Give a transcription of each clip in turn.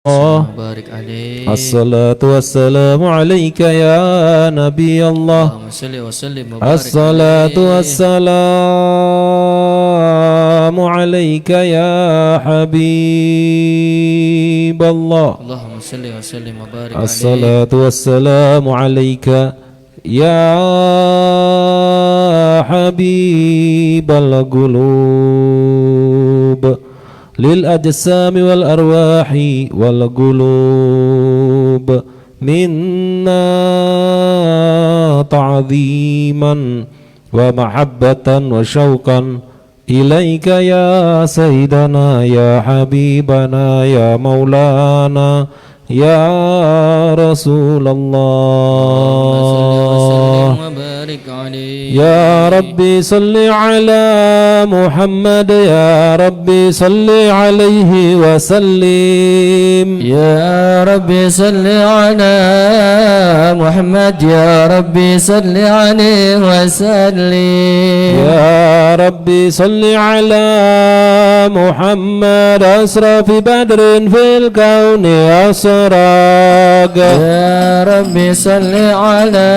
Barik alaih. Assalatu wassalamu alayka ya Nabi Allah. Allahumma salli wa sallim wa barik Assalatu alaih. wassalamu alayka ya Habib Allah. Allahumma salli wa sallim wa barik alaih. Assalatu wassalamu alayka ya Habibal Qulub للأجسام والأرواح والقلوب منا تعظيما ومحبة وشوقا إليك يا سيدنا يا حبيبنا يا مولانا يا رسول الله. يا ربي صل على محمد يا ربي صل عليه وسلم. يا ربي صل على محمد يا ربي صل عليه وسلم. يا ربي صل على محمد أسرى في بدر في الكون أسراق. يا ربي صل على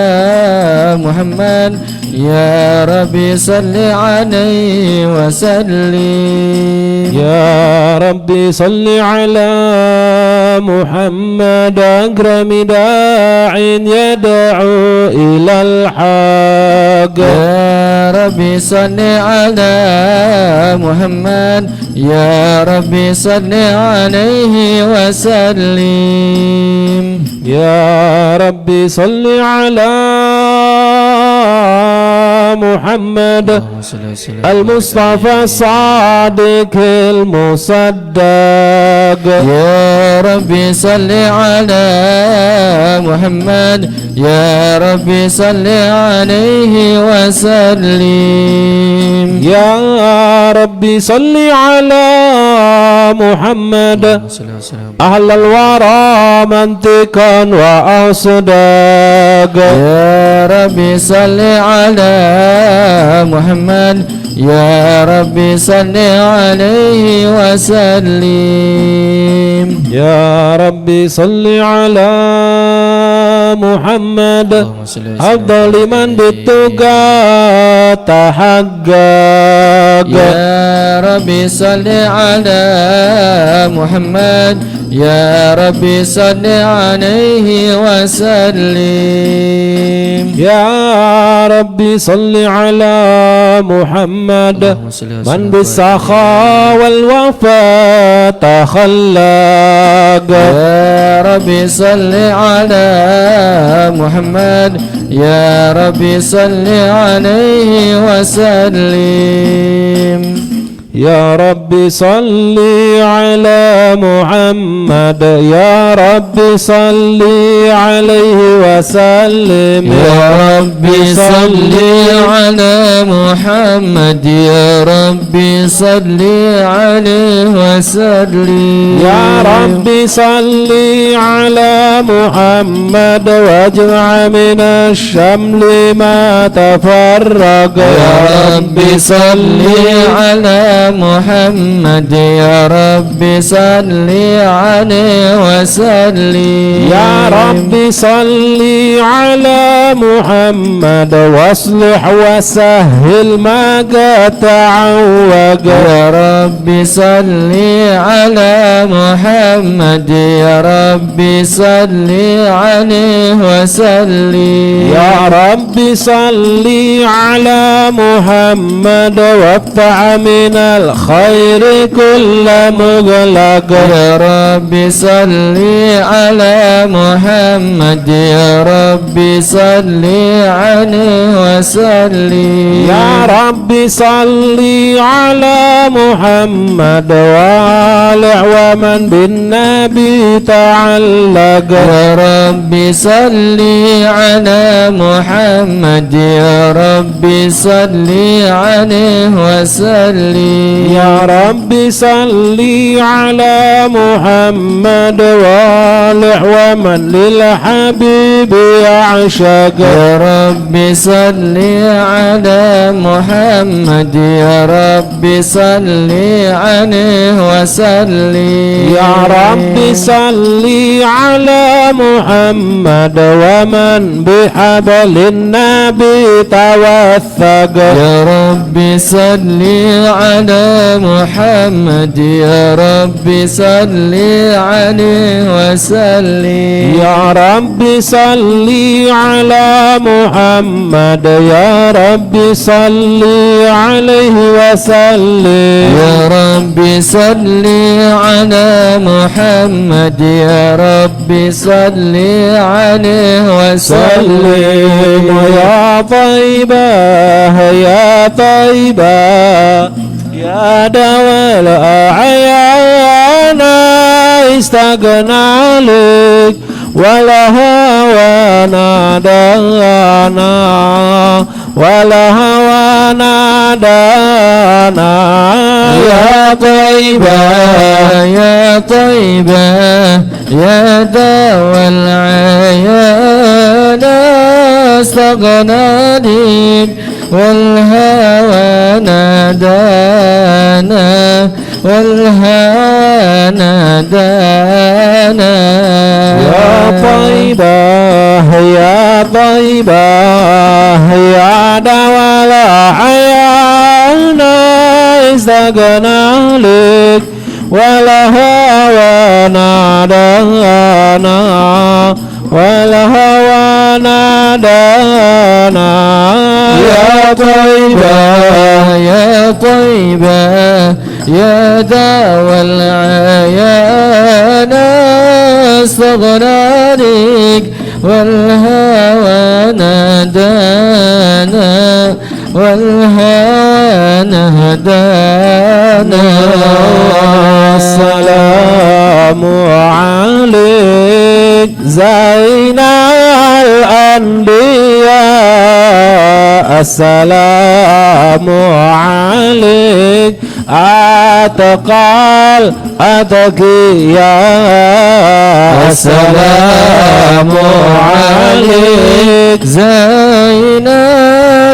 محمد يا ربي صل عليه وسلم. يا ربي صل على محمد أكرم داع يدعو إلى الحق. يا ربي صل على محمد يا ربي صل عليه وسلم. يا ربي صل على محمد المصطفى الصادق المصدق. يا ربي صل على محمد يا ربي صل عليه وسلم. يا ربي صل على محمد أهل الورى منطقا وأصداق. يا ربي صل على محمد يا ربي صل عليه وسلم. يا ربي صل على محمد أفضل من بالتقى تحقق. يا ربي صل على محمد يا ربي صل عليه وسلم. يا ربي صل على محمد من بالسخاء والوفاء تخلق. يا ربي صل على محمد يا ربي صل عليه وسلم. يا ربي صل على محمد يا ربي صل عليه وسلم. يا ربي صل على محمد يا ربي صل عليه وسلم. يا ربي صل على محمد واجمع من الشمل ما تفرق. يا ربي صل على محمد يا ربي صل عليه وسلم. يا ربي صل على محمد واصلح وسهل ما قد تعوق. يا ربي صل على محمد يا ربي صل عليه وسلم. يا ربي صل على محمد وافتح من الخير كل مغلق. يا ربي صل على محمد يا ربي صل عليه وسلم. يا ربي صل على محمد والع ومن بالنبي تعلق. يا ربي صل على محمد يا ربي صل عليه وسلم. يا ربي صل على محمد والع صالح ومن للحبيب يعشق يا رب صل على محمد يا رب صل عليه وسلم يا رب صل على محمد ومن بحبل النبي توثق يا رب صل على محمد يا رب صل عليه وسلم يا رب صل على محمد يا رب صل عليه وسلم يا رب صل على محمد يا رب صل عليه وسلم يا طيبة يا طيبة يا دواء الأعيان استغنى لك ولا هوى نادانا ولا هوى نادانا يا طيبة يا طيبة يا دوا العيان استغنى لك والهوى نادانا والهوى نادانا يا طيبة يا طيبة يا دوا العيان استغنى لك ولا هوى نادانا ولا هوى نادانا يا طيبة يا طيبة يا دوا العيان استغنى لك والهوى نادانا والهوى نهدانا السلام عليك زين الأنبياء السلام عليك أتقى الأتقياء السلام عليك زين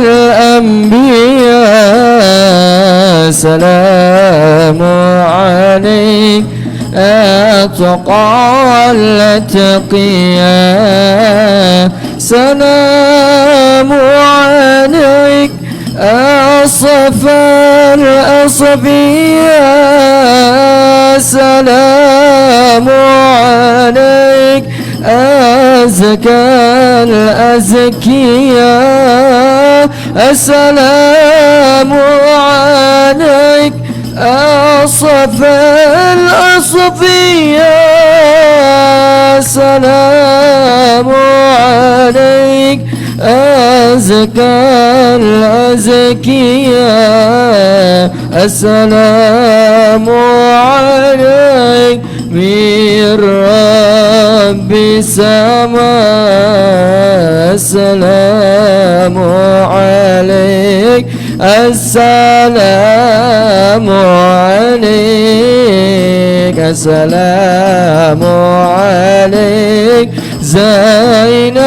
الأنبياء السلام عليك أتقى الأتقياء سلام عليك أصفى الأصفياء سلام عليك أزكى الأزكياء السلام عليك أصفى الأصفياء سلام عليك أزكى الأزكياء السلام عليك من رب السماء السلام عليك السلام عليك السلام عليك زين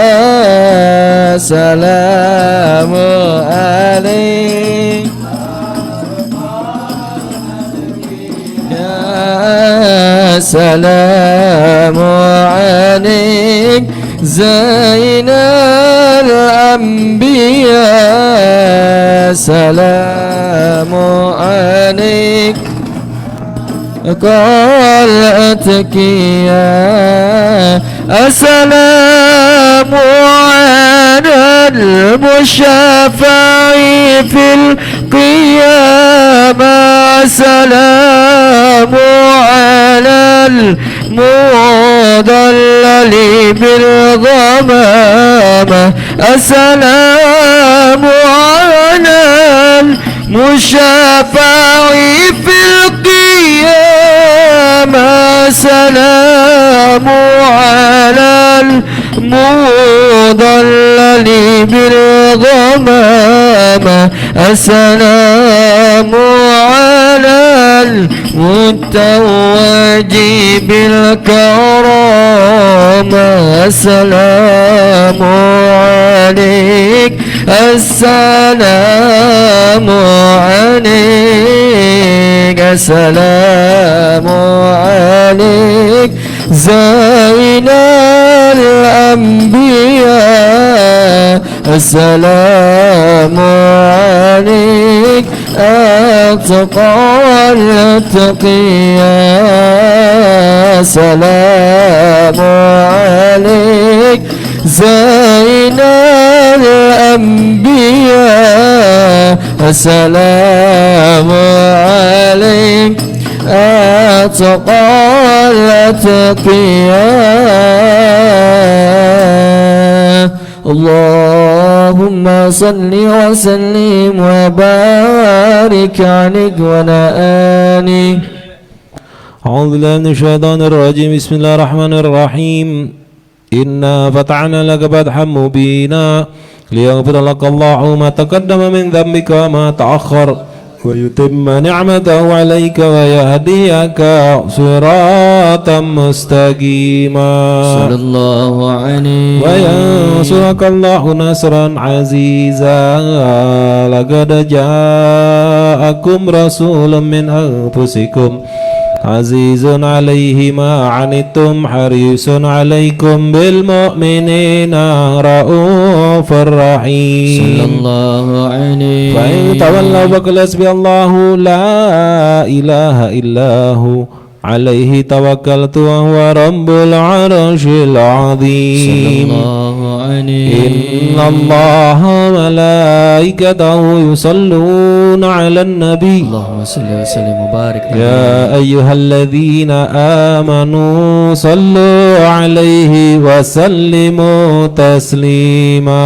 الأنبياء سلام عليك يا سلام عليك زين الأنبياء سلام عليك قال أتكيا السلام على المشفع في القيامة السلام على المضلل بالغمامة السلام على المشفع في القيامة سلام على المضلل بالغمامة السلام على المتقين واجب الكرامة السلام عليك السلام عليك السلام عليك زين الأنبياء السلام عليك أتقى التقيا السلام عليك زين الأنبياء السلام عليك أتقى التقيا اللهم صل وسلم وبارك عليك وعلى آله. أعوذ بالله من الشيطان الرجيم. بسم الله الرحمن الرحيم. إنا فتحنا لك فتحا مبينا ليغفر لك الله ما تقدم من ذنبك وما تأخر ويتم نعمته عليك ويهديك صراطا مستقيما صلى الله عليه وينصرك الله نصرا عزيزا لقد جاءكم رسول من أنفسكم عزيز عليه ما عنتم حريص عليكم بالمؤمنين رؤوف رحيم صلى الله عليه. فإن تولوا فقل حسبي الله لا إله إلا هو عليه توكلت وهو رب العرش العظيم. صلى الله عليه. إن الله ملائكته يصلون على النبي اللهم صل وسلم وبارك يا أيها الذين آمنوا صلوا عليه وسلموا تسليما.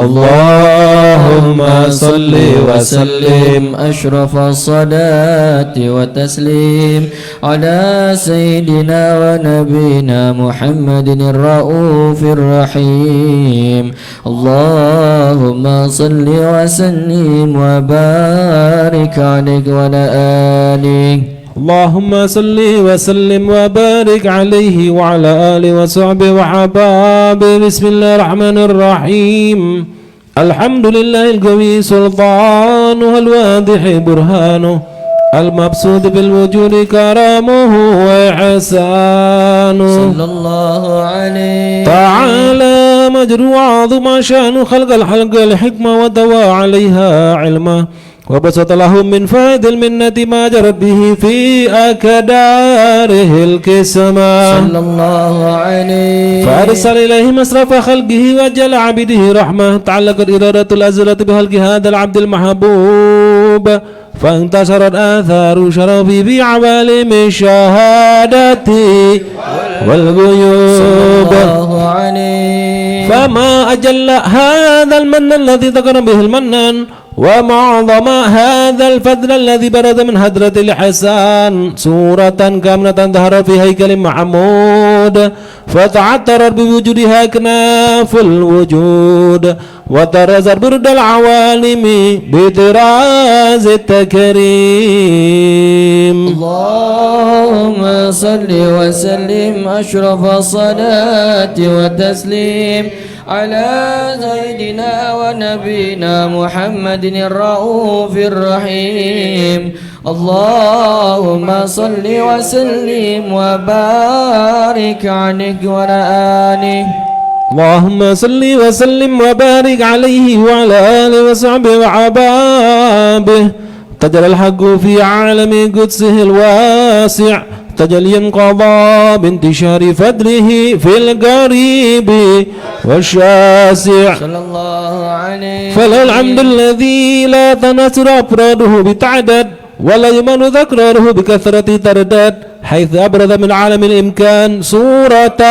اللهم صل وسلم أشرف الصلاة والتسليم على سيدنا ونبينا محمد الرؤوف الرحيم. اللهم صل وسلم وبارك عليك وعلى آله. اللهم صل وسلم وبارك عليه وعلى آله وصحبه وحبابه. بسم الله الرحمن الرحيم. الحمد لله القوي سلطانه الواضح برهانه المبسوط بالوجود كرامه وإحسانه صلى الله عليه. تعالى مجر عظم شأن خلق الحلق الحكمة ودوى عليها علمه وبسط لهم من فائد المنة ما جرت به في أكداره الكسمة صلى الله عليه. فأرسل إليهم أسرف خلقه وجل عبده رحمة تعلقت إرادة الأزلة بخلق هذا العبد المحبوب فانتشرت آثار شرفه في عوالم الشهادة والغيوب. صلى الله عليه. فما أجل هذا المن الذي ذكر به المنان وما أعظم هذا الفضل الذي برد من هدرة الحسان صورة كاملة ظهر في هيكل محمود فتعطرت بوجودها أكناف الوجود وترزت برد العوالم بطراز التكريم. اللهم صل وسلم أشرف الصلاة والتسليم على سيدنا ونبينا محمد الرؤوف الرحيم. اللهم صل وسلم وبارك عليك وعلى آله. اللهم صل وسلم وبارك عليه وعلى آله وصحبه وحبابه. تجلى الحق في عالم قدسه الواسع تجليا قضى بانتشار فضله في القريب والشاسع. صلى الله عليه. فله الحمد الذي لا تناثر أفراده بتعدد ولا يمن ذكره بكثرة تردد حيث أبرز من عالم الإمكان صورة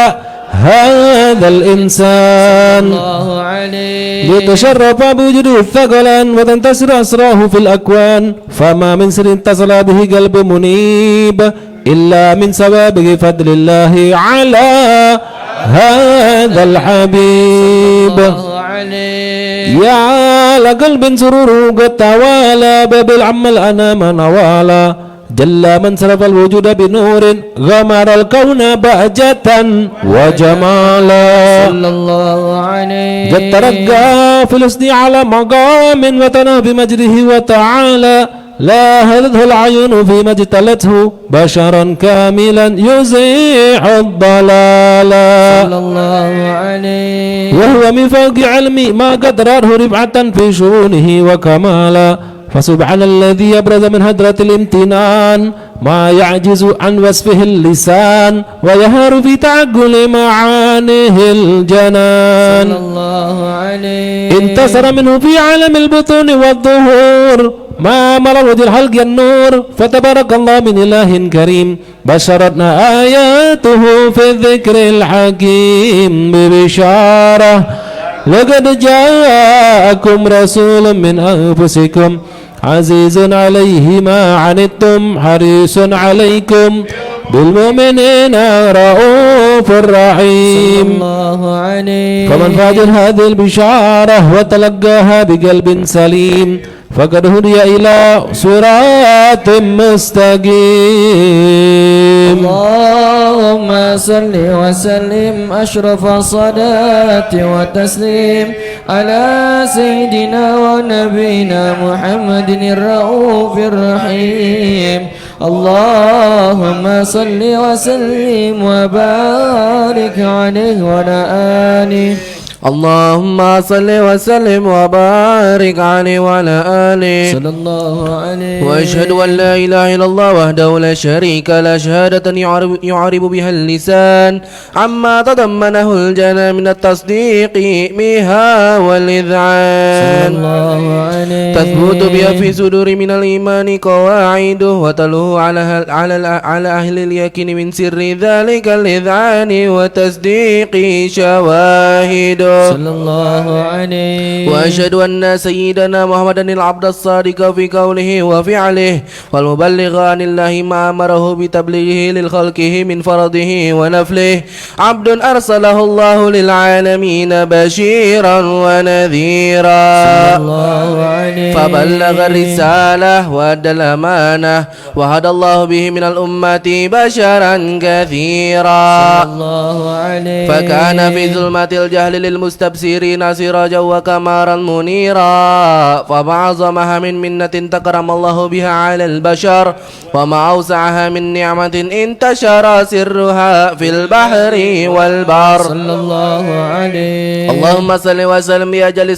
هذا الإنسان الله عليه. ليتشرف بوجوده الثقلان وتنتشر أسراه في الأكوان فما من سر اتصل به قلب منيب إلا من سبب فضل الله على هذا الحبيب. الله عليه. يا لقلب سروره قد توالى باب العم الأنام نوالا جل من صرف الوجود بنور غمر الكون بهجة وجمالا صلى الله عليه جد ترقى في الحسن على مقام وتنى بمجده وتعالى لا هذه العيون فيما اجتلته بشرا كاملا يزيح الضلالا صلى الله عليه وهو من فوق علمي ما قد راه رفعة في شؤونه وكمالا فسبحان الذي يبرز من هدرة الامتنان ما يعجز عن وصفه اللسان ويهار في تعقل معانيه الجنان صلى الله عليه انتصر منه في عالم البطون والظهور ما مر وجه الحلق النور فتبارك الله من إله كريم بشرتنا آياته في الذكر الحكيم ببشارة لقد جاءكم رسول من أنفسكم عزيز عليه ما عنتم حريص عليكم بالمؤمنين رؤوف رحيم صلى الله عليه فمن فاجر هذه البشارة وتلقاها بقلب سليم فقد هدي إلى صراط مستقيم اللهم صل وسلم أشرف الصلاة والتسليم على سيدنا ونبينا محمد الرؤوف الرحيم اللهم صل وسلم وبارك عليه وعلى آله اللهم صل وسلم وبارك عليه وعلى آله صلى الله عليه وأشهد أن لا إله إلا الله وحده لا شريك له شهادة يعرب بها اللسان عما تضمنه الجنان من التصديق بها صلى والإذعان الله عليه تثبت بها في صدور من الإيمان قواعده وتلوه على أهل اليقين من سر ذلك الإذعان وتصديق شواهده صلى الله عليه وأشهد أن سيدنا محمدا العبد الصادق في قوله وفعله والمبلغ عن الله ما أمره بتبليغه للخلقه من فرضه ونفله عبد أرسله الله للعالمين بشيرا ونذيرا صلى الله عليه فبلغ الرسالة وأدى الأمانة وهدى الله به من الأمة بشرا كثيرا صلى الله عليه فكان في ظلمة الجهل للمستبصرين سراجا وقمرا منيرا فما أعظمها من منة تكرم الله بها على البشر وما أوسعها من نعمة انتشر سرها في البحر والبر صلى الله عليه اللهم صل وسلم بأجل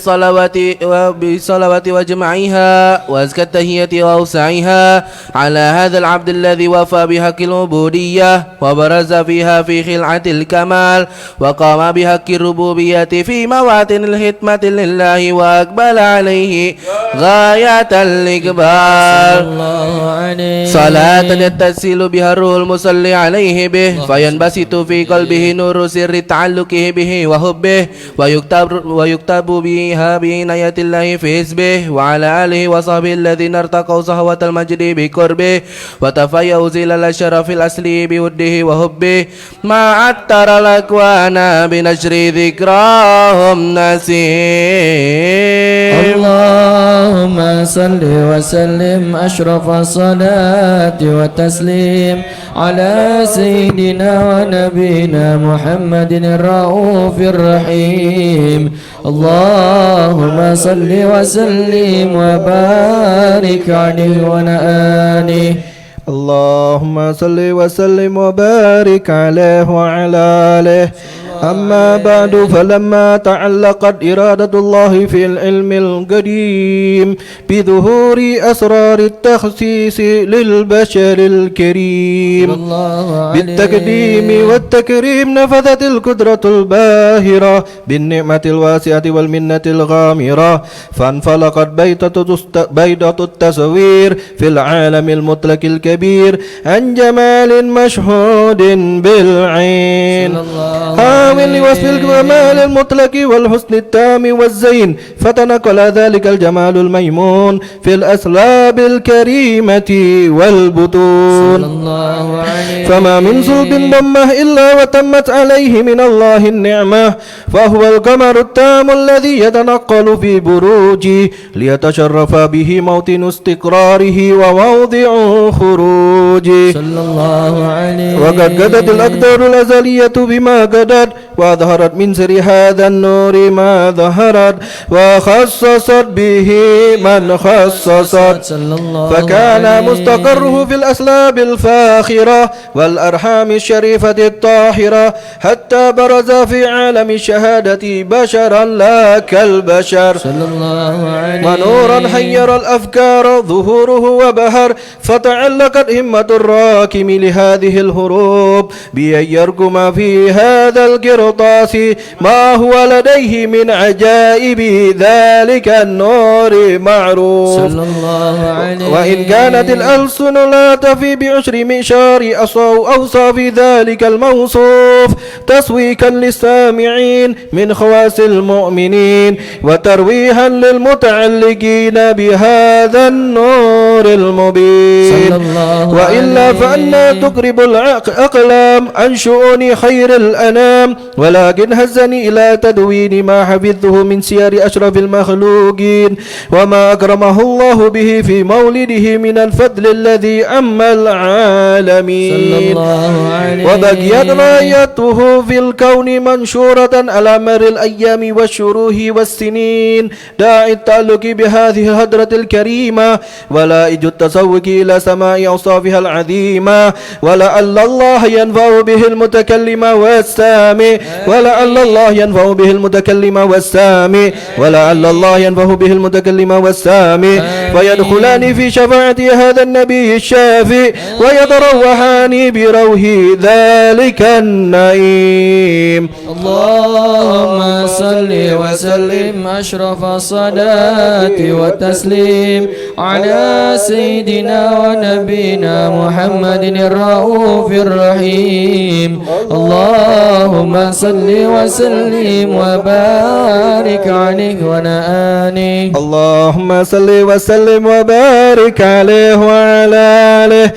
الصلوات وجمعها وأزكى التهية وأوسعها على هذا العبد الذي وفى بحق العبودية وبرز فيها في خلعة الكمال وقام بحق الربوبية في مواطن الخدمة لله وأقبل عليه غاية الإقبال صلى الله عليه صلاة يتصل بها الروح المصلي عليه به فينبسط في قلبه نور سر تعلقه به وحبه ويكتب بها بعناية الله في حزبه وعلى آله وصحبه الذين ارتقوا صهوة المجد بقربه وتفيأوا زلال الشرف الأصلي بوده وحبه ما عطر الأكوان بنشر ذكراهم نسيم اللهم صل وسلم أشرف الصلاة والتسليم على سيدنا ونبينا محمد الرؤوف الرحيم اللهم صل وسلم وبارك عليه وعلى آله اللهم صل وسلم وبارك عليه وعلى آله أما بعد فلما تعلقت إرادة الله في العلم القديم بظهور أسرار التخصيص للبشر الكريم بالتقديم والتكريم نفذت القدرة الباهرة بالنعمة الواسعة والمنة الغامرة فانفلقت بيضة التصوير في العالم المطلق الكبير عن جمال مشهود بالعين لوصف الكمال المطلق والحسن التام والزين، فتنقل ذلك الجمال الميمون في الأسلاب الكريمة والبطون. فما من صلب ضمه إلا وتمت عليه من الله النعمة، فهو القمر التام الذي يتنقل في بروجه ليتشرف به موطن استقراره وموضع خروجه. وقد قدت الأقدار الأزلية بما قدت، وأظهرت من سر هذا النور ما ظهرت، وخصصت به من خصصت، فكان مستقره في الأسلاب الفاخرة والأرحام الشريفة الطاهرة، حتى برز في عالم الشهادة بشرا لا كالبشر، ونورا حير الأفكار ظهوره وبهر، فتعلقت همة الراكم لهذه الهروب بأن يرقم في هذا القرطاس ما هو لديه من عجائب ذلك النور معروف. وإن كانت الألسن لا تفي بعشر معشار أوصاف ذلك الموصوف تسويكا للسامعين من خواص المؤمنين، وترويها للمتعلقين بهذا النور المبين، وإلا فأنا تقرب الأقلام عن شؤون خير الأنام، ولكن هزني إلى تدوين ما حفظه من سير أشرف المخلوقين، وما أكرمه الله به في مولده من الفضل الذي عم العالمين، وبقيت رايته في الكون منشورة على مر الأيام والشهور والسنين، داعي التعلق بهذه الهدرة الكريمة ولائج التسوق إلى سماء أوصافها العظيمة، ولعل الله ينفع به المتكلم والسامع، ولعل الله ينفع به المتكلم والسامع، ولعل الله ينفع به المتكلم والسامع، فيدخلان في شفاعة هذا النبي الشافي، ويتروحان بروح ذلك النعيم. اللهم صل وسلم أشرف الصلاة والتسليم على سيدنا ونبينا محمد الرؤوف الرحيم. اللهم صل وسلم وبارك عليه ونآله. اللهم صل وسلم وبارك عليه وعلى آله.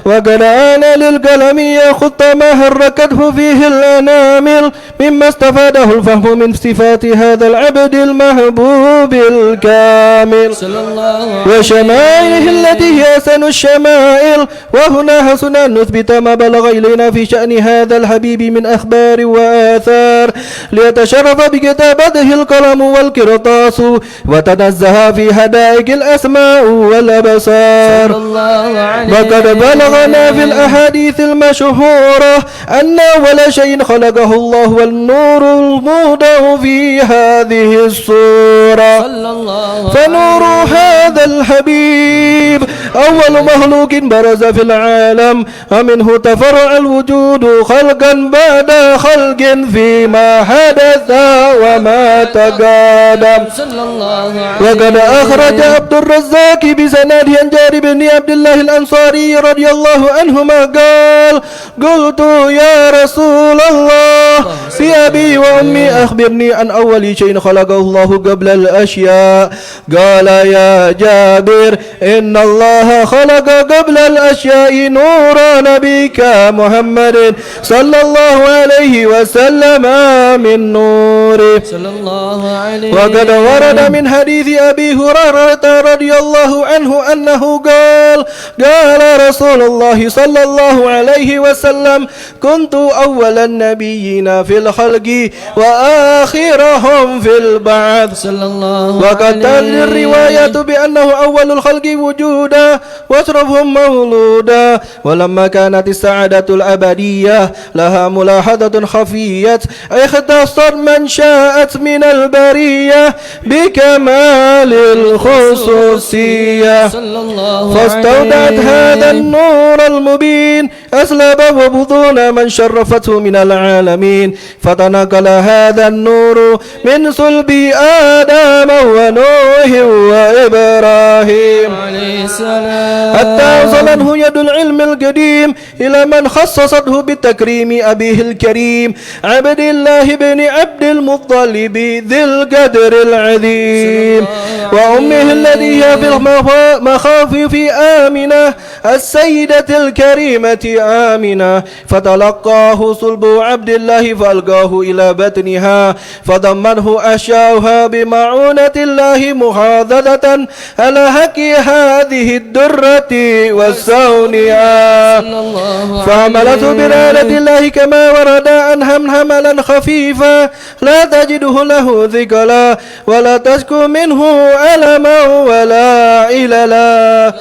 وقد آن للقلم يخط ما حركته فيه الأنامل مما استفاده الفهم من صفات هذا العبد المحبوب الكامل وشمائله التي هي أحسن الشمائل. وهنا حسن أن نثبت ما بلغ إلينا في شأن هذا الحبيب من أخبار وآثار، ليتشرف بكتابته القلم والقرطاس، وتنزه في حدائق الأسماء والأبصار. وقد بلغنا في الأحاديث المشهورة أن أول شيء خلقه الله والنور المودع في هذه الصورة، فنور هذا الحبيب أول مخلوق برز في العالم، ومنه تفرع الوجود خلقا بعد خلق فيما حدث وما تقدم. وقد أخرج عبد الرزاق بسند عن جابر بن عبد الله الأنصاري رضي الله عنهما قال: قلت يا رسول الله بأبي وأمي أخبرني عن أول شيء خلقه الله قبل الأشياء. قال: يا جابر إن الله خلق قبل الأشياء نور نبيك محمد صلى الله عليه وسلم من نوره. وقد ورد من حديث أبي هريرة رضي الله عنه أنه قال: قال رسول الله صلى الله عليه وسلم: كنت أول النبيين في الخلق وآخرهم في البعث. وقد تنزل الرواية بأنه أول الخلق وجودا واشرفهم مولودا. ولما كانت السعادة الأبدية لها ملاحظة خفية اختصت من شاءت من البرية بكمال الخصوصية فاستودعت هذا النور المبين أسلب وبطون من شرفته من العالمين فتنقل هذا النور من صلب آدم ونوح وإبراهيم عليه السلام حتى وصله يد العلم القديم إلى من خصصته بالتكريم أبيه الكريم عبد الله بن عبد المطلب ذي القدر العظيم وأمه الذي هي في المخافف آمنة السيدة الكريمة آمنة فتلقاه صلب عبد الله فألقاه إلى بطنها فضمنه أشياؤها بمعونة الله محاذذة على حق هذه الدرة والسونية فعملته برادة الله كما ورد عنها حملا خفيفا لا تجده له ثقلا ولا تشكو منه ألما ولا إللا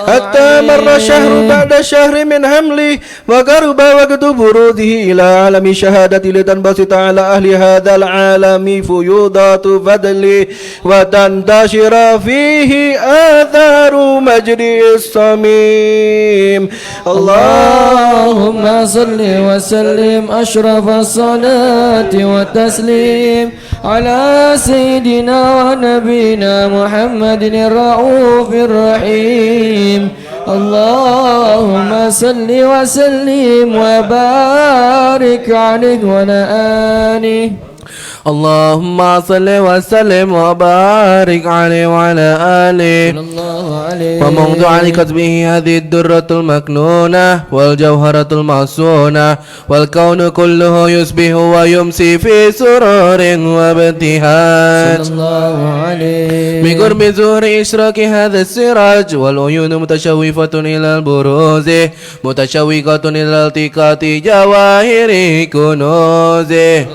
حتى مر شهر بعد شهر من حمله وقرب وقت بروزه إلى عالم الشهادة لتنبسط على أهل هذا العالم فيوضات فضله وتنتشر فيه آثار مجد الصميم اللهم صل وسلم أشرف الصلاة والتسليم على سيدنا ونبينا محمد الرؤوف الرحيم اللهم صل وسلم وبارك عليه وعلى آله اللهم صل وسلم وبارك عليه وعلى آله ومنذ عن كتبه هذه الدرة المكنونة والجوهرة المعصونة والكون كله يصبح ويمسي في سرور وابتهاج بقرب ظهر إشراك هذا السراج والعيون متشوفة إلى البروز متشوقة إلى التقاط جواهر كنوزه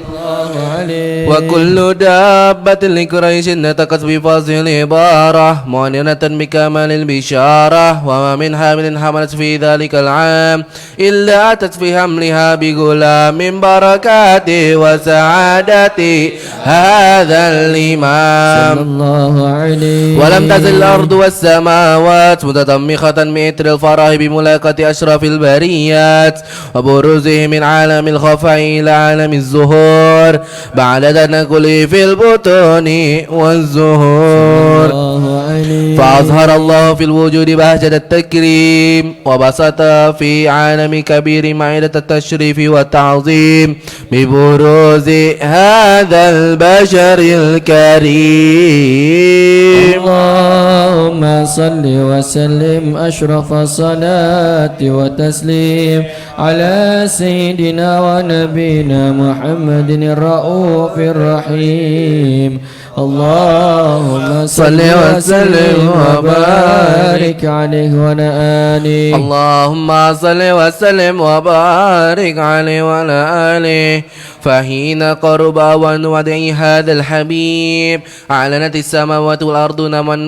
وكل دابة لقريش نطقت بفصل العبارة معلنة بكمال البشارة وما من حامل حملت في ذلك العام إلا أتت في حملها بغلام من بركات وسعادة هذا الإمام ولم تزل الأرض والسماوات متضمخة بإثر الفرح بملاقاة أشرف البريات وبروزه من عالم الخفاء إلى عالم الظهور بعد تنقله في البطون والزهور فأظهر الله في الوجود بهجة التكريم وبسط في عالم كبير معدة التشريف والتعظيم ببروز هذا البشر الكريم اللهم صل وسلم أشرف الصلاة والتسليم على سيدنا ونبينا محمد الرؤوف الرحيم اللهم صل وسلم وبارك عليه وعلى آله اللهم صل وسلم وبارك عليه وعلى آله فحين قرب أوان وضع هذا الحبيب أعلنت السماوات والأرض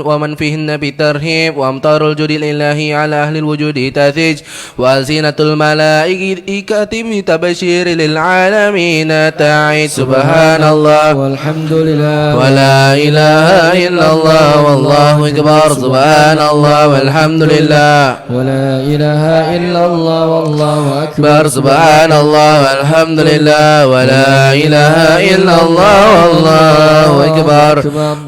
ومن فيهن بالترهيب وأمطار الجود الإلهي على أهل الوجود تثج وألسنة الملائكة بتبشير للعالمين تعيد سبحان الله والحمد لله ولا إله إلا الله والله أكبر سبحان الله والحمد لله ولا إله إلا الله والله أكبر سبحان الله والحمد لله ولا إله إلا الله والله أكبر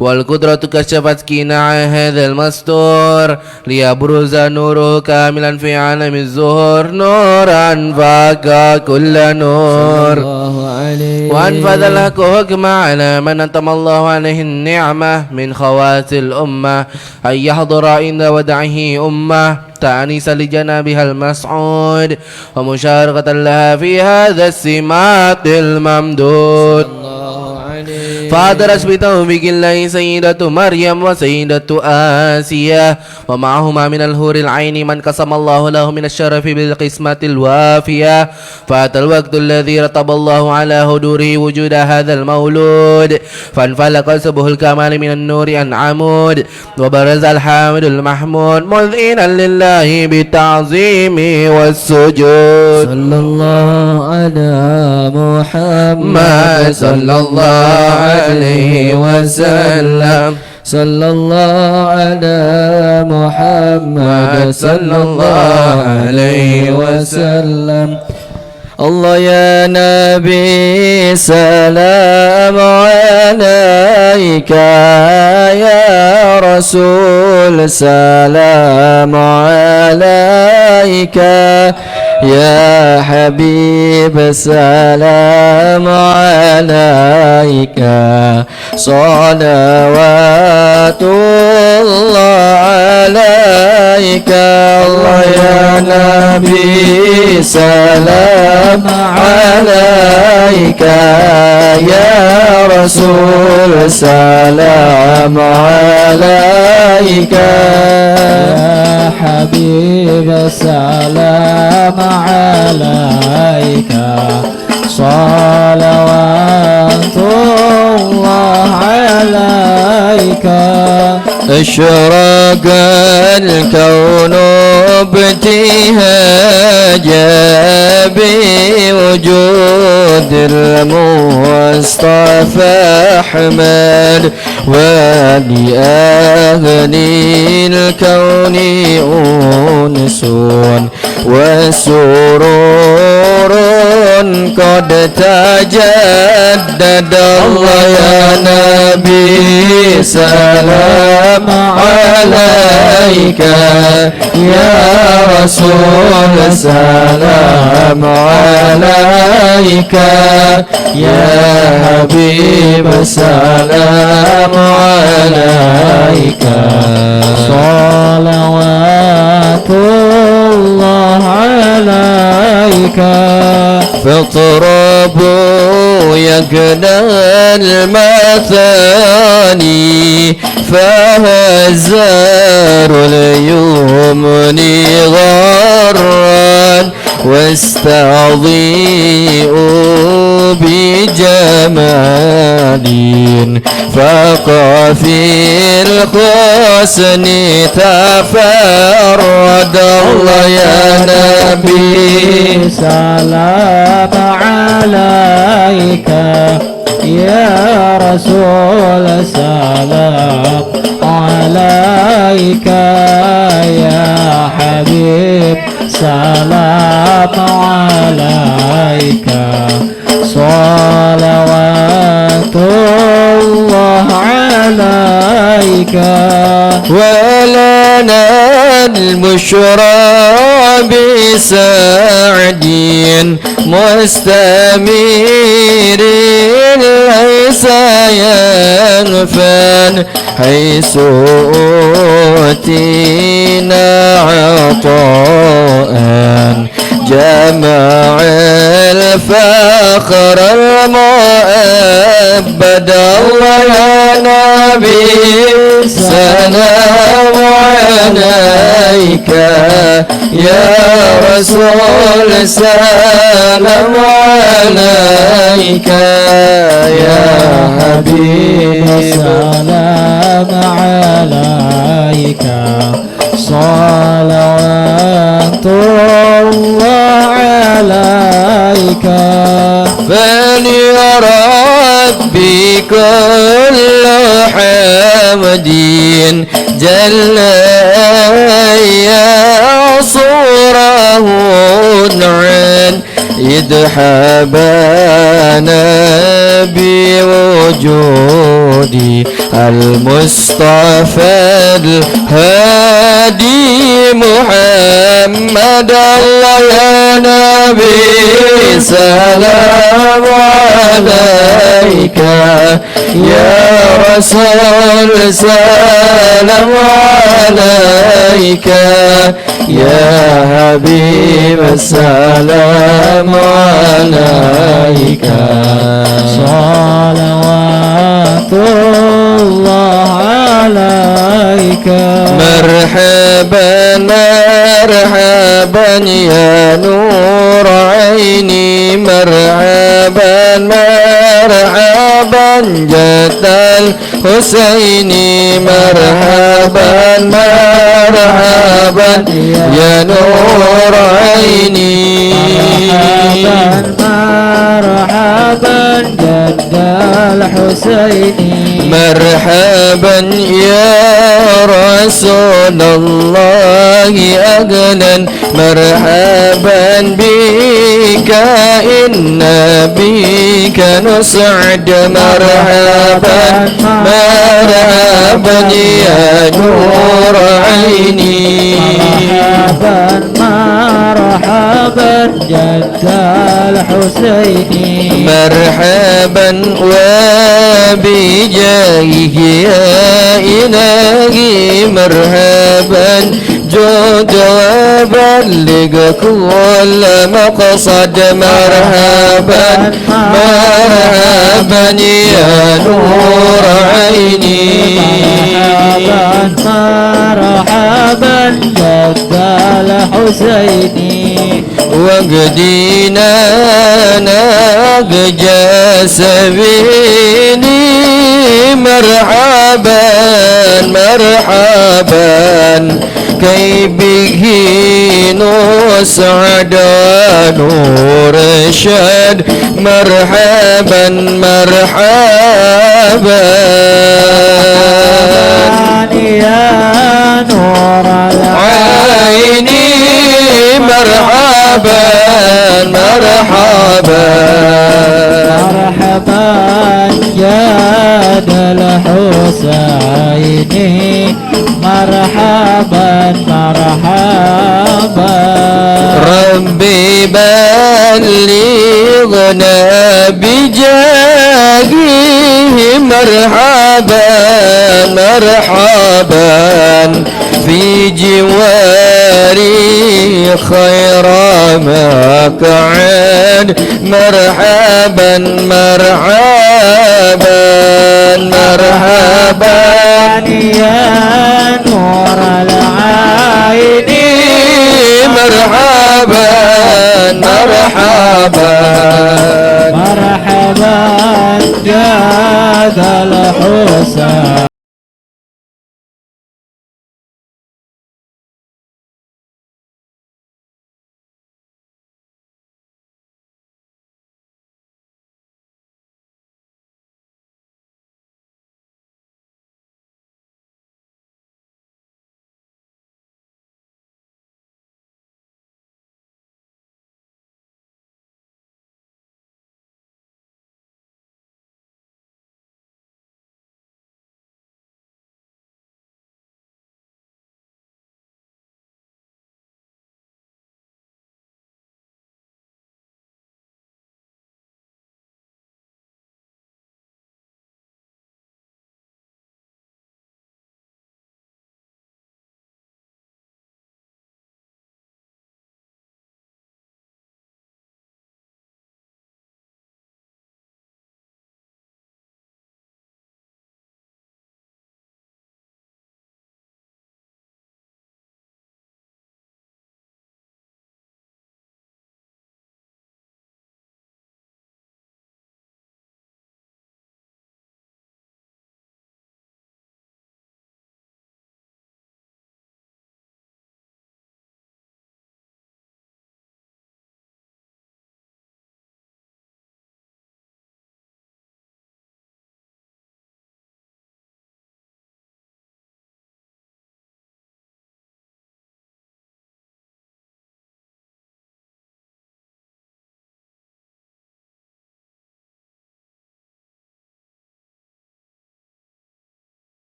والقدرة كشفت كناع هذا المستور ليبرز نوره كاملا في عالم الظهور نورا فاق كل نور وأنفذ الحق حكم على من أنتم الله عليه النعمة من خواص الأمة أن يحضر عند ودعه أمة تأنيسا لجنابها المسعود ومشاركة لها في هذا السمات الممدود فأدرس بتوفيق الله سيدة مريم وسيدة آسيا ومعهما من الهور العين من قسم الله له من الشرف بالقسمة الوافية. فأتى الوقت الذي رتب الله على هدوره وجود هذا المولود، فانفلق سبه الكمال من النور عن عمود، وبرز الحامد المحمود مذعنا لله بالتعظيم والسجود. صلى الله على محمد صلى الله عليه وسلم. صلى الله على محمد صلى الله عليه وسلم. الله يا نبي سلام عليك، يا رسول سلام عليك، يا حبيب سلام عليك، صلوات الله عليك. الله يا نبي سلام عليك، يا رسول سلام عليك، يا حبيب سلام عليك، صلوات الله عليك. اشرق الكون بابتهاجه بوجود المصطفى أحمد، ولأهل الكون أنس وسرور قد تجدد. الله يا نبي سلام عليك، يا رسول سلام عليك، يا حبيب سلام عليك، صلوات الله عليك. فاطربوا يقنى المثاني، فهزار اليمن غرا، واستضيئوا بجمال فاق في الحسن تفرد. الله يا نبي سلام عليك، يا رسول سلام عليك، يا حبيب سلام عليك، صلوات الله عليك. ولنا البشرى بسعد مستمير ليس ينفن، حيث أوتينا عطاء جمع الفخر المؤبد. الله يا نبي سلام عليك، يا رسول سلام عليك، يا حبيب سلام عليك، صلوات الله عليك. فليرى ربي كل حمد جل يعصره عن إذحابنا بوجودي المصطفى الهادي محمد. الله يا نبي سلام عليك، يا رسول سلام عليك، يا حبيب سلام عليك، صلوات مرحبا مرحبا يا نور عيني مرحبا مرحبا جد الحسين مرحبا مرحبا يا نور عيني مرحبا جد الحسين مرحبا يا رسول الله أهلا مرحبا بك إن بك نسعد مرحبا مرحبا يا نور عيني مرحبا جد الحسين مرحبا وبجاهه يا إلهي مرحبا جود وبلغ كل مقصد مرحبا مرحبا يا نور عيني مرحبا جد الحسين وقدينا نقجى سبيني مرحبا مرحبا كي به نسعد نور الشد مرحبا مرحبا يا نور العين مرحبا مرحبا مرحبا يا ذا الحسين مرحبا مرحبا ربي بلغنا بجاهه مرحبا مرحبا في جواري خير مقعد مرحبا مرحبا مرحبا يا نور العين مرحبا مرحبا مرحبا يا ذا الحسين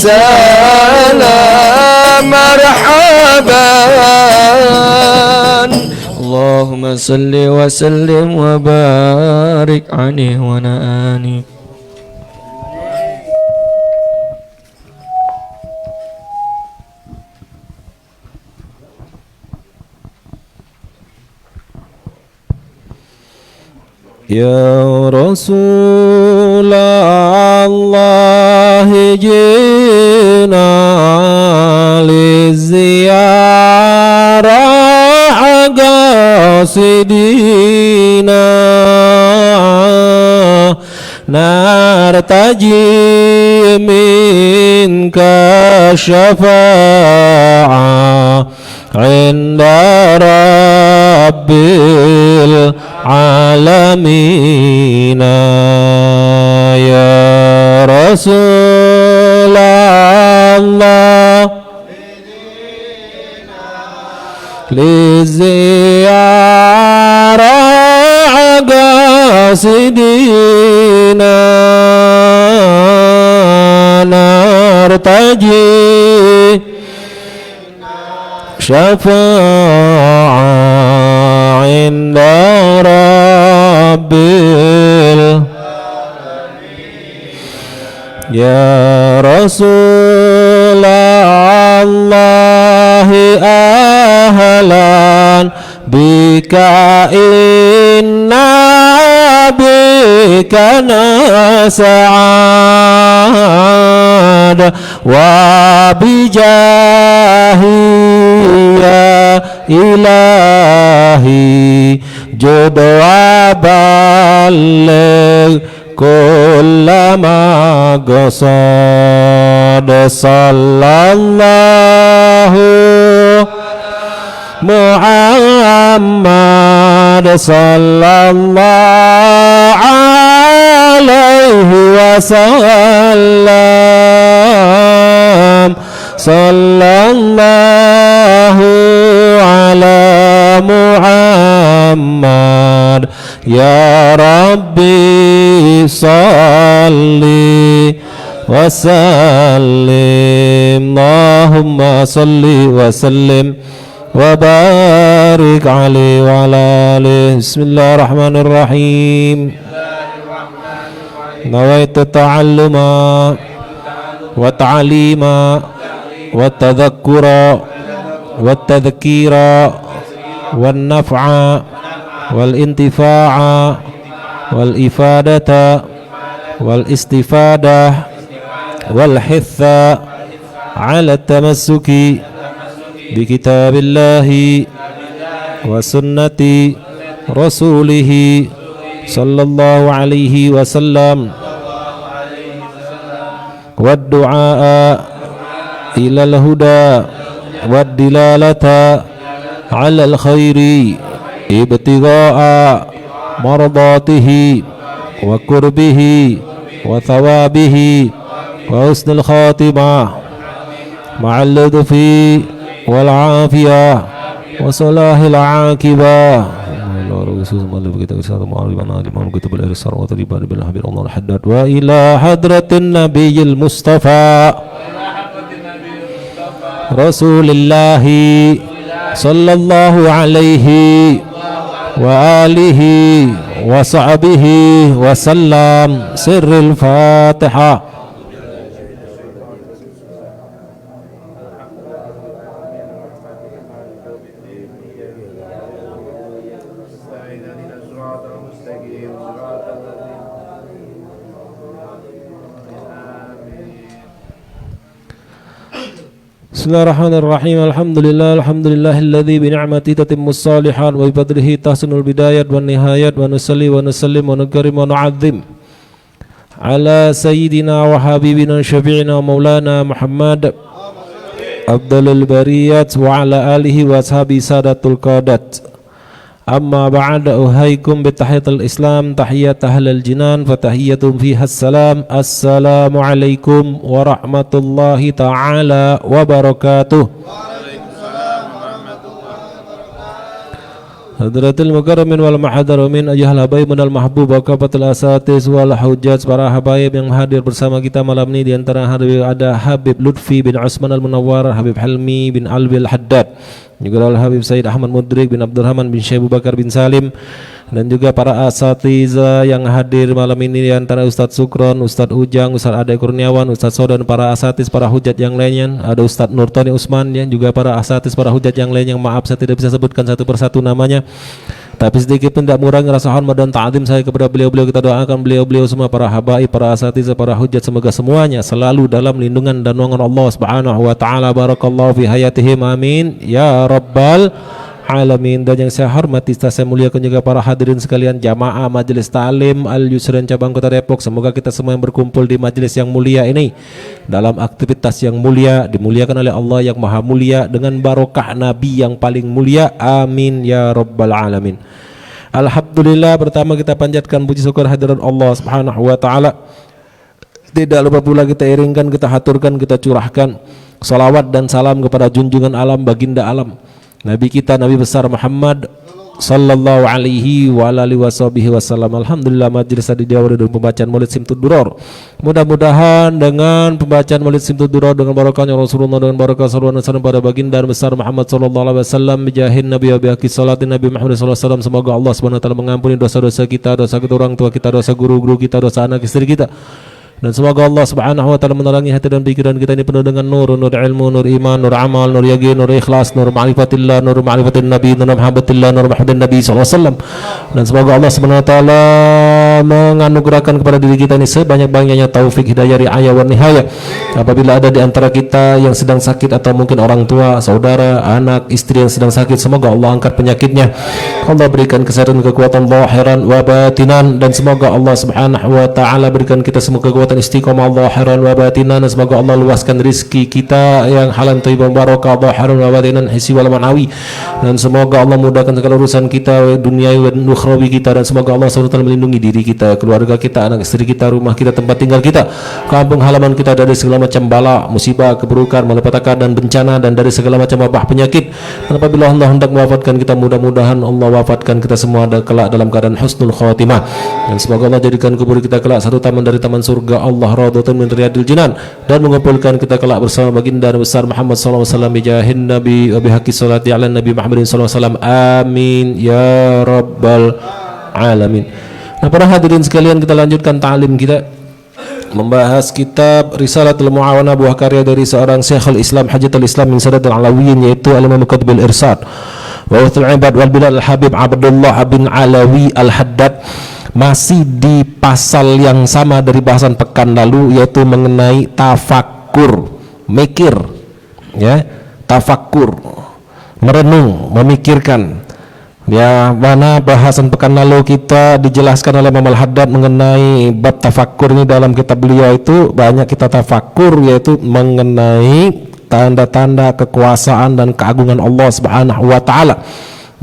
سلام مرحبا اللهم صل وسلم وبارك عليه وعلى آله. يا رسول الله جئنا للزيارة قاصدينا نرتجي منك الشفاعة عند رب العالمين يا رسول الله للزيارة قاصدينا نرتجي شفاعة عند رب يا رسول الله أهلا بك إنا بك نسعد وبجاهي يا إلهي جد وبلغ كل ما قصد صلى الله محمد صلى الله عليه وسلم صلى الله على محمد يا ربي صل وسلم اللهم صل وسلم وبارك عليه وعلى آله. بسم الله الرحمن الرحيم. نويت التعلم والتعليم والتذكر والتذكير والنفع والانتفاع والإفادة والاستفادة والحث على التمسك بكتاب الله وسنة رسوله صلى الله عليه وسلم والدعاء إلى الهدى والدلالة على الخير ابتغاء مرضاته وقربه وثوابه وحسن الخاتمة مع اللطف والعافية وصلاح العاقبة وإلى حضرة النبي المصطفى رسول الله صلى الله عليه وآله وصحبه وسلم. سر الفاتحة. Bismillahirrahmanirrahim. Alhamdulillah alladzi bi ni'matihi tatimmu shalihat wa bi fadlihi tahsunul bidayat wan nihayat wa nusalli wa nusallim wa nukrim wa nu'azzim ala sayyidina wa habibina syafi'ina maulana Muhammad afdalul bariyat wa ala alihi wa ashabi sadatul qadat. Amma ba'da, uhaikum bitahiyatul Islam, tahiyat ahlal jinan, fatahiyatum fiha assalam. Assalamu alaikum warahmatullahi ta'ala wabarakatuh. Hadratil mukarramin wal mahadarumin ayyuhal habaibun al mahbub wa kafatul asatis wal hujjaj, para habaib yang hadir bersama kita malam ini. Di antara hadir ada Habib Lutfi bin Usman al Munawwar, Habib Helmi bin Alwi al Haddad, juga al Habib Said Ahmad Mudrik bin Abdurrahman bin Syekh Abu Bakar bin Salim, dan juga para asatiza yang hadir malam ini, di antara Ustadz Sukron, Ustadz Ujang, Ustadz Ade Kurniawan, Ustadz Sodan, para asatis, para hujat yang lainnya, ada Ustadz Nurtani Usman, yang juga para asatis, para hujat yang lain yang maaf saya tidak bisa sebutkan satu persatu namanya, tapi sedikit pun tidak mengurangi rasa hormat dan ta'zim saya kepada beliau-beliau. Kita doakan beliau-beliau semua, para habaib, para asatiza, para hujat, semoga semuanya selalu dalam lindungan dan naungan Allah Subhanahu wa taala. Barakallahu fi hayatihim, amin ya rabbal alamin. Dan yang saya hormati, saya muliakan juga para hadirin sekalian, jamaah Majelis Ta'lim Al Yusran cabang Kota Depok. Semoga kita semua yang berkumpul di majelis yang mulia ini dalam aktivitas yang mulia, dimuliakan oleh Allah yang maha mulia dengan barokah Nabi yang paling mulia, amin ya rabbal alamin. Alhamdulillah, pertama kita panjatkan puji syukur hadirat Allah Subhanahu wa taala. Tidak lupa pula kita iringkan, kita haturkan, kita curahkan salawat dan salam kepada junjungan alam, baginda alam, Nabi kita, Nabi besar Muhammad sallallahu alaihi wa alihi wasallam. Alhamdulillah, majelis tadi diawali dengan pembacaan Maulid Simtud Duror. Mudah-mudahan dengan pembacaan Maulid Simtud Duror, dengan barakahnya Rasulullah, dengan barakah sallallahu alaihi wasallam pada baginda besar Muhammad sallallahu alaihi wasallam, bijahin Nabi wa bihaqqi salatin Nabi Muhammad sallallahu alaihi wasallam, semoga Allah Subhanahu wa taala mengampuni dosa-dosa kita, dosa kedua orang tua kita, dosa guru-guru kita, dosa anak istri kita. Dan semoga Allah Subhanahu wa taala menerangi hati dan pikiran kita ini penuh dengan nur ilmu, nur iman, nur amal, nur yaqin, nur ikhlas, nur ma'rifatillah, nur ma'rifatin nabi, nur mahabbatillah, nur mahabbatin nabi sallallahu alaihi wasallam. Dan semoga Allah Subhanahu wa taala menganugerahkan kepada diri kita ini sebanyak-banyaknya taufik, hidayah, riayah wa nihayah. Apabila ada di antara kita yang sedang sakit, atau mungkin orang tua, saudara, anak, istri yang sedang sakit, semoga Allah angkat penyakitnya. Allah berikan kesehatan, kekuatan zahiran wa batinan, dan semoga Allah Subhanahu wa taala berikan kita semua kekuatan istiqomah zahiran wa batinan, dan semoga Allah luaskan rizki kita yang halal thayyib barakah zahiran wa batinan, hissi wal manawi, dan semoga Allah mudahkan segala urusan kita duniawi dan ukhrawi kita, dan semoga Allah SWT melindungi diri kita, keluarga kita, anak istri kita, rumah kita, tempat tinggal kita, kampung halaman kita dari segala macam bala, musibah, keburukan, malapetaka dan bencana, dan dari segala macam wabah penyakit. Dan apabila Allah hendak mewafatkan kita, mudah-mudahan Allah wafatkan kita semua kelak dalam keadaan husnul khatimah, dan semoga Allah jadikan kubur kita kelak satu taman dari taman surga Allah, radhatan min riyadil jinan, dan mengumpulkan kita kelak bersama baginda besar Muhammad sallallahu alaihi wasallam, bijahin nabi wa bihaqqi salati ala nabi Muhammadin sallallahu alaihi wasallam, amin ya rabbal alamin. Nah, para hadirin sekalian, kita lanjutkan ta'lim kita, membahas kitab Risalatul Mu'awana, buah karya dari seorang Syekhul Islam Hajatul Islam min Sadat al-Alawiyin, yaitu Al-Imam Qutbil Irsad wa Waftul Ibad wal Bilal al-Habib Abdullah bin Alawi al-Haddad. Masih di pasal yang sama dari bahasan pekan lalu, yaitu mengenai tafakkur, mikir, ya, tafakkur, merenung, memikirkan. Ya, mana bahasan pekan lalu kita dijelaskan oleh Imam Al-Haddad mengenai bab tafakkur ini dalam kitab beliau itu banyak kita tafakkur, yaitu mengenai tanda-tanda kekuasaan dan keagungan Allah Subhanahu wa taala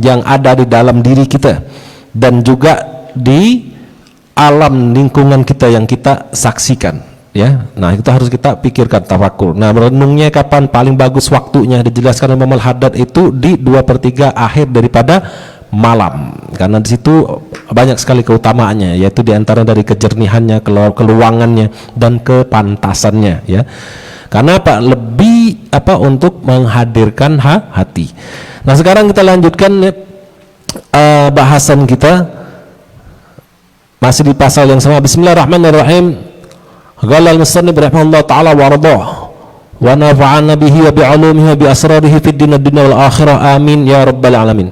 yang ada di dalam diri kita dan juga di alam lingkungan kita yang kita saksikan, ya. Nah, itu harus kita pikirkan, tafakkur. Nah, merenungnya kapan? Paling bagus waktunya dijelaskan oleh Imam Al-Haddad itu di 2/3 akhir daripada malam, karena di situ banyak sekali keutamaannya, yaitu diantara dari kejernihannya, keluangannya, dan kepantasannya, ya. Karena apa? Lebih apa? Untuk menghadirkan hati. Nah, sekarang kita lanjutkan bahasan kita masih di pasal yang sama. Bismillahirrahmanirrahim. Qala al-musannif rahimahullah taala wa radha wa nafa'ana bihi wa bi'ulumihi wa bi asrarihi fid din ad-dunya wal akhirah, amin ya rabbal alamin.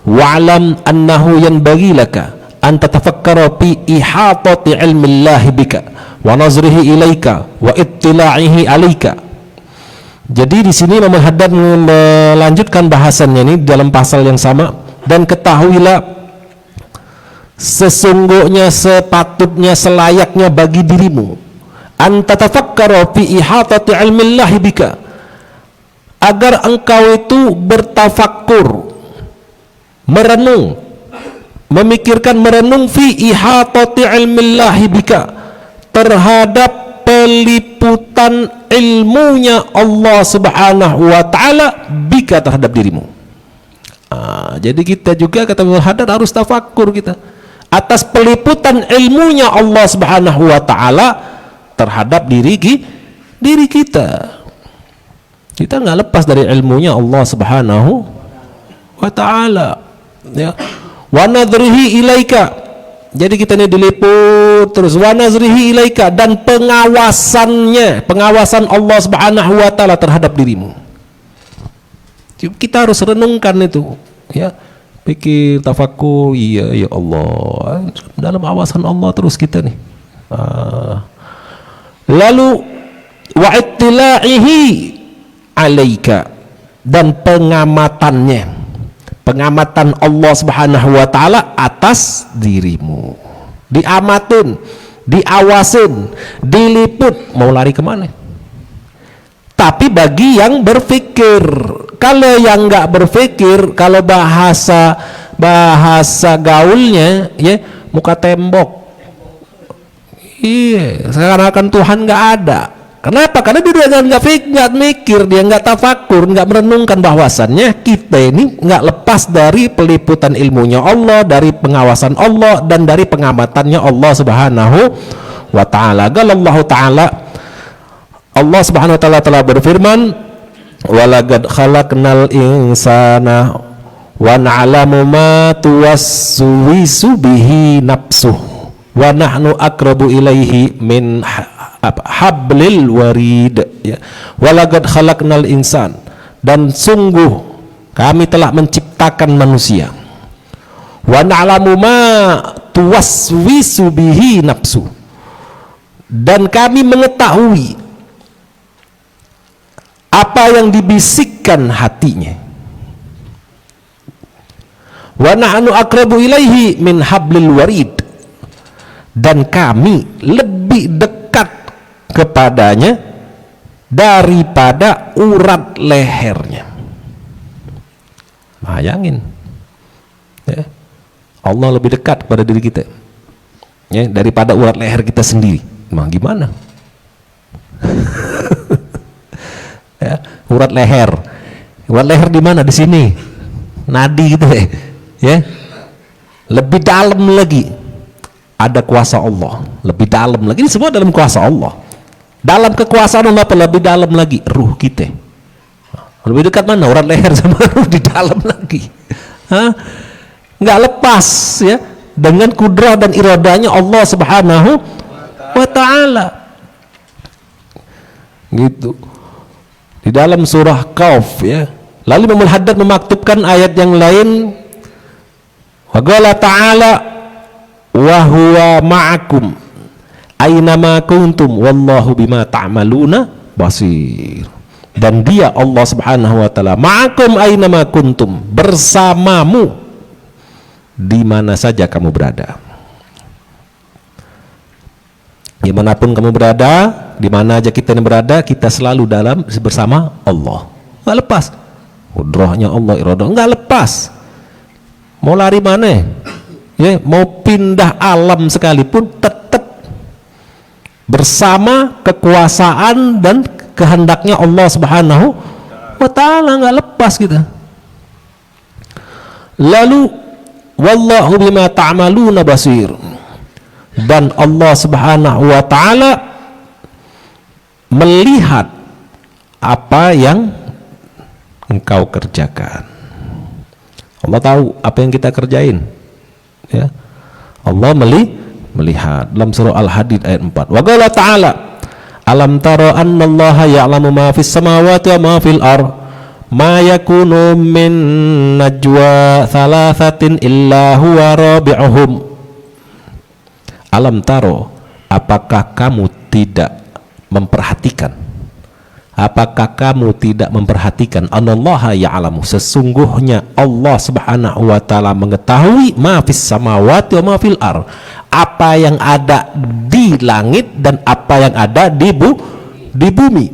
Wa'lam annahu yanbaghi laka an tatafakkara fi ihatati ilmi Allah bika wa nazrihi ilaika wa ittila'ihi alaika. Jadi di sini Imam Al-Haddad melanjutkan bahasannya ini dalam pasal yang sama, dan ketahuilah sesungguhnya, sepatutnya, selayaknya bagi dirimu anta tafakkara fi ihatati ilmillahi bika, agar engkau itu bertafakkur, merenung, memikirkan, merenung fi ihatati ilmillahi bika, terhadap peliputan ilmunya Allah Subhanahu wa taala bika, terhadap dirimu. Jadi kita juga kata Abdul Haddad harus tafakkur kita atas peliputan ilmunya Allah Subhanahu wa taala terhadap diri kita. Kita nggak lepas dari ilmunya Allah Subhanahu wa taala, ya. Wa nadrihi ilaika. Jadi kita ini diliput terus, wa nazrihi ilaika, dan pengawasan Allah Subhanahu wa taala terhadap dirimu. Kita harus renungkan itu, ya. Pikir, tafakur, iya ya Allah, dalam awasan Allah terus kita nih. Lalu wa ittila'ihi alaika, dan pengamatan Allah Subhanahu wa taala atas dirimu. Diamatin, diawasin, diliput, mau lari kemana? Tapi bagi yang berpikir. Kalau yang nggak berpikir, kalau bahasa gaulnya, ya, muka tembok. Iya, seakan-akan Tuhan nggak ada. Kenapa? Karena dia nggak mikir, dia nggak tafakur, nggak merenungkan bahwasannya kita ini nggak lepas dari peliputan ilmunya Allah, dari pengawasan Allah, dan dari pengamatannya Allah Subhanahu wa taala. Qalallahu taala, Allah Subhanahu wa taala telah berfirman, walaqad khalaqnal insana wa na'lamu ma tuwaswisu bihi nafsuh wa nahnu aqrabu ilaihi min hablil warid, ya. Walaqad khalaqnal insan, dan sungguh kami telah menciptakan manusia. Wa na'lamu ma tuwaswisu bihi nafsu, dan kami mengetahui apa yang dibisikkan hatinya. Wa nahnu aqrabu ilaihi min hablil warid, dan kami lebih dekat kepadanya daripada urat lehernya. Bayangin, ya. Allah lebih dekat kepada diri kita, ya, daripada urat leher kita sendiri. Nah, gimana? Ya, urat leher di mana? Di sini, nadi gitu, ya. Lebih dalam lagi ada kuasa Allah, lebih dalam lagi. Ini semua dalam kuasa Allah. Dalam kekuasaan Allah lebih dalam lagi ruh kita. Lebih dekat mana? Urat leher sama ruh di dalam lagi. Nggak lepas, ya, dengan kudrah dan iradanya Allah Subhanahu wa taala. Gitu. Di dalam surah Qauf, ya. Lalu Imam Al-Haddad memaktubkan ayat yang lain, wa qala ta'ala wa huwa ma'akum aynama kuntum wallahu bima ta'maluna basir. Dan dia Allah Subhanahu wa taala ma'akum aynama kuntum, bersamamu di mana saja kamu berada. Dimanapun kamu berada, di mana aja kita ini berada, kita selalu bersama Allah. Nggak lepas. Qudrahnya Allah, iradah, nggak lepas. Mau lari mana? Ya, mau pindah alam sekalipun tetap bersama kekuasaan dan kehendaknya Allah Subhanahu wa taala, nggak lepas kita. Lalu wallahu bima ta'maluna basir, dan Allah Subhanahu wa taala melihat apa yang engkau kerjakan. Allah tahu apa yang kita kerjain, ya. Allah melihat. Dalam surah Al-Hadid ayat 4, wa qala ta'ala alam tara annallaha ya'lamu ma fis samawati wa ma fil ardh ma yakunu min najwa thalathatin illa huwa rabi'uhum. Alam taro, apakah kamu tidak memperhatikan? Apakah kamu tidak memperhatikan? Anallaha ya'lamu, sesungguhnya Allah Subhanahu wa taala mengetahui ma fis samawati wa ma fil ardh, apa yang ada di langit dan apa yang ada di bumi.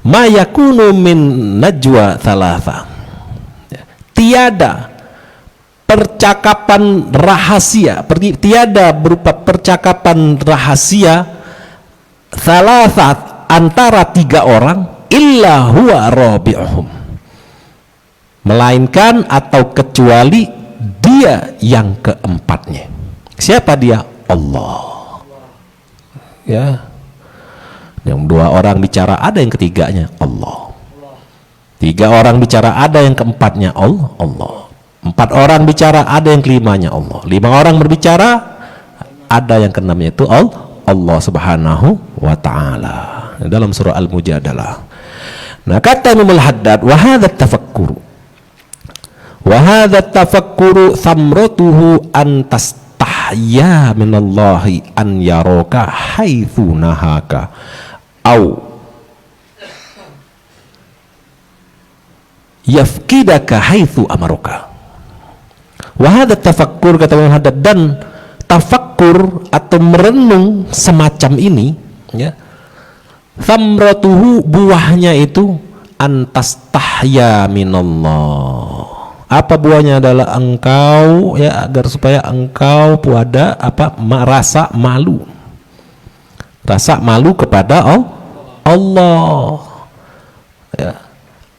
Ma yakunu min najwa thalatha, tiada percakapan rahasia, tiada berupa percakapan rahasia thalathat, antara tiga orang, illa huwa rabi'uhum, melainkan atau kecuali dia yang keempatnya. Siapa dia? Allah. Ya. Yang dua orang bicara ada yang ketiganya Allah. Tiga orang bicara ada yang keempatnya Allah. Empat orang bicara ada yang kelimanya Allah. Lima orang berbicara ada yang keenamnya itu Allah Subhanahu wa ta'ala. Dalam surah Al-Mujadalah. Nah, kata Imam Al-Haddad, wa hadha tafakkuru thamratuhu an tastahya minallahi an yaraka haitsu nahaka au yafkidaka haitsu amaraka. Wa hadha tafakkur, kata Imam Haddad, dan tafakkur atau merenung semacam ini, ya, thamratuhu, buahnya itu antastahya minallah. Apa buahnya? Adalah engkau, ya, agar supaya engkau pada rasa malu, kepada Allah, ya.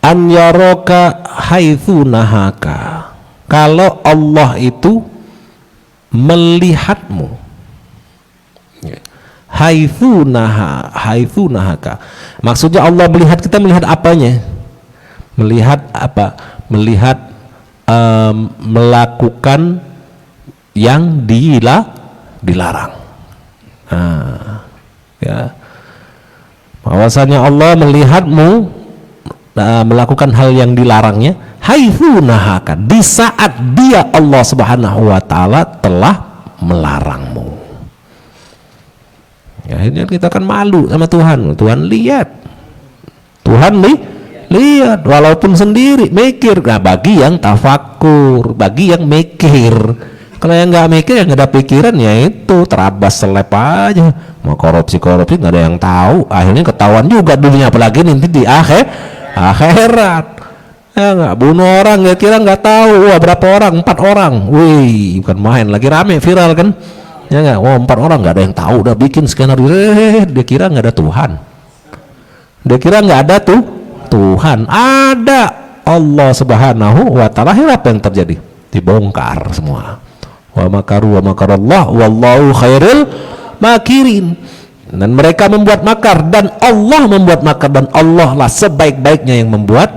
An yaraka haitsu nahaka, kalau Allah itu melihatmu, ya. Haitsu nahaka, maksudnya Allah melihat kita, melihat apanya? Melihat apa? Melihat melakukan yang dilarang. Ya, bahwasanya Allah melihatmu melakukan hal yang dilarangnya, haitsu nahaka, di saat dia Allah Subhanahu wa ta'ala telah melarangmu. Ya, akhirnya kita akan malu sama Tuhan. Tuhan lihat, lihat walaupun sendiri mikir. Nah, bagi yang tafakur, bagi yang mikir. Kalau yang nggak mikir, yang nggak ada pikiran, ya itu terabas selep aja, mau korupsi nggak ada yang tahu, akhirnya ketahuan juga dunia, apalagi nanti di akhirat. Ya nggak, bunuh orang ya kira nggak tahu, wah berapa orang, 4 orang, wih bukan main, lagi rame viral kan, ya nggak, wah 4 orang nggak ada yang tahu, udah bikin skenario, dia kira nggak ada Tuhan, dia kira nggak ada Tuhan, ada Allah Subhanahu wa ta'ala. Apa yang terjadi? Dibongkar semua. Wa makaru wa makarallah wallahu khairul makirin. Dan mereka membuat makar dan Allah membuat makar, dan Allah lah sebaik-baiknya yang membuat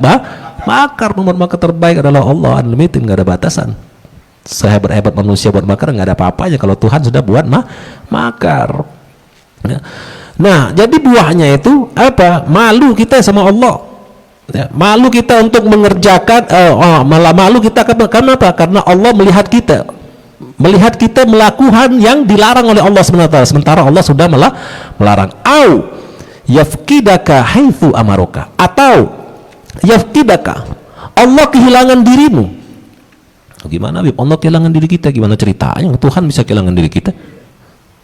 makar. Membuat makar terbaik adalah Allah, unlimited, nggak ada batasan. Sehebat-hebat manusia buat makar nggak ada apa-apanya kalau Tuhan sudah buat makar. Nah, jadi buahnya itu apa? Malu kita sama Allah. Ya, malu kita untuk mengerjakan, malah malu kita karena apa? Karena Allah melihat kita melakukan yang dilarang oleh Allah sementara Allah sudah melarang. Au yafkidaka haitsu amaraka, atau yafkidaka, Allah kehilangan dirimu. Gimana Bib? Allah kehilangan diri kita, gimana ceritanya Tuhan bisa kehilangan diri kita?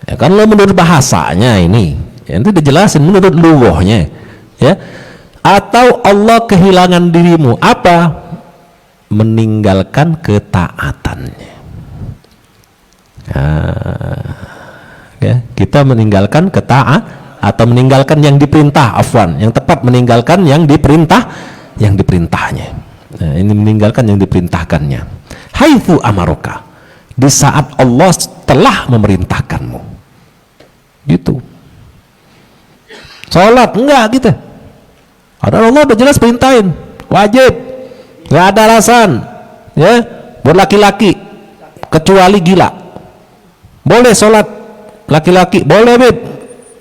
Ya kan, lo menurut bahasanya ini, ya, itu dijelasin menurut lughahnya, ya. Atau Allah kehilangan dirimu apa? Meninggalkan ketaatannya. Ya, kita meninggalkan atau meninggalkan yang diperintah, yang tepat meninggalkan yang diperintahnya. Nah, ini meninggalkan yang diperintahkannya. Haitsu amaraka, di saat Allah telah memerintahkanmu. Gitu. Salat enggak gitu. Ada Allah udah jelas perintahin, wajib, nggak ada alasan, ya, buat laki-laki kecuali gila. Boleh sholat laki-laki, boleh Beb,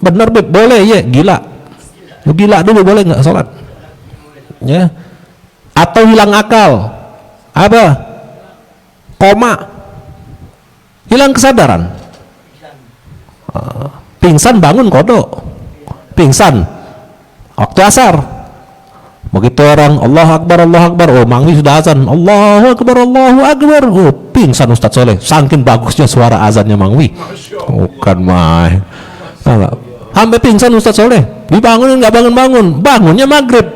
bener Beb, boleh ya, gila. Lu gila dulu boleh nggak sholat? Ya. Atau hilang akal, apa? Koma, hilang kesadaran, pingsan bangun kodok, pingsan waktu asar. Begitu orang Allahu Akbar, oh mangwi sudah azan, Allahu Akbar, oh pingsan Ustadz Soleh, saking bagusnya suara azannya mangwi. Bukan main, sampai pingsan Ustadz Soleh, dibangunin nggak bangun, bangunnya maghrib.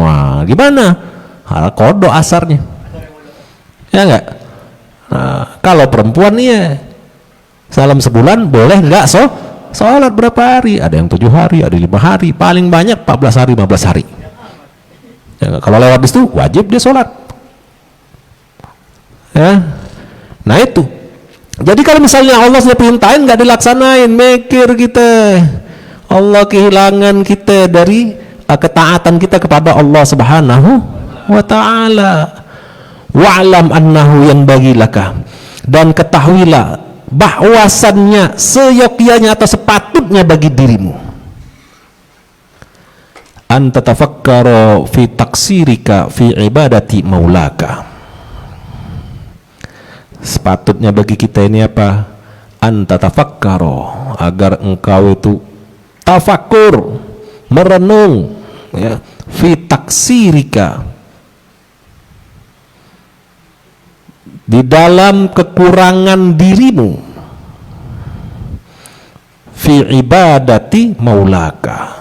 Wah gimana? Kodok asarnya, ya nggak? Nah, kalau perempuan nih ya, salam sebulan boleh nggak sholat berapa hari? Ada yang 7 hari, ada 5 hari, paling banyak 14 hari, 15 hari. Ya, Ya, kalau lewat di situ wajib dia sholat. Ya, nah itu. Jadi kalau misalnya Allah sudah perintahin nggak dilaksanain, mikir kita, Allah kehilangan kita dari ketaatan kita kepada Allah Subhanahu wa Ta'ala. Wa'lam annahu yanbaghi laka, dan ketahuilah bahwasannya seyogyanya atau sepatutnya bagi dirimu an tatafakkaru fi taksirika fi ibadati maulaka. Sepatutnya bagi kita ini apa? An tatafakkaru, agar engkau itu tafakur, merenung, ya, fi taksirika, di dalam kekurangan dirimu, fi ibadati maulaka,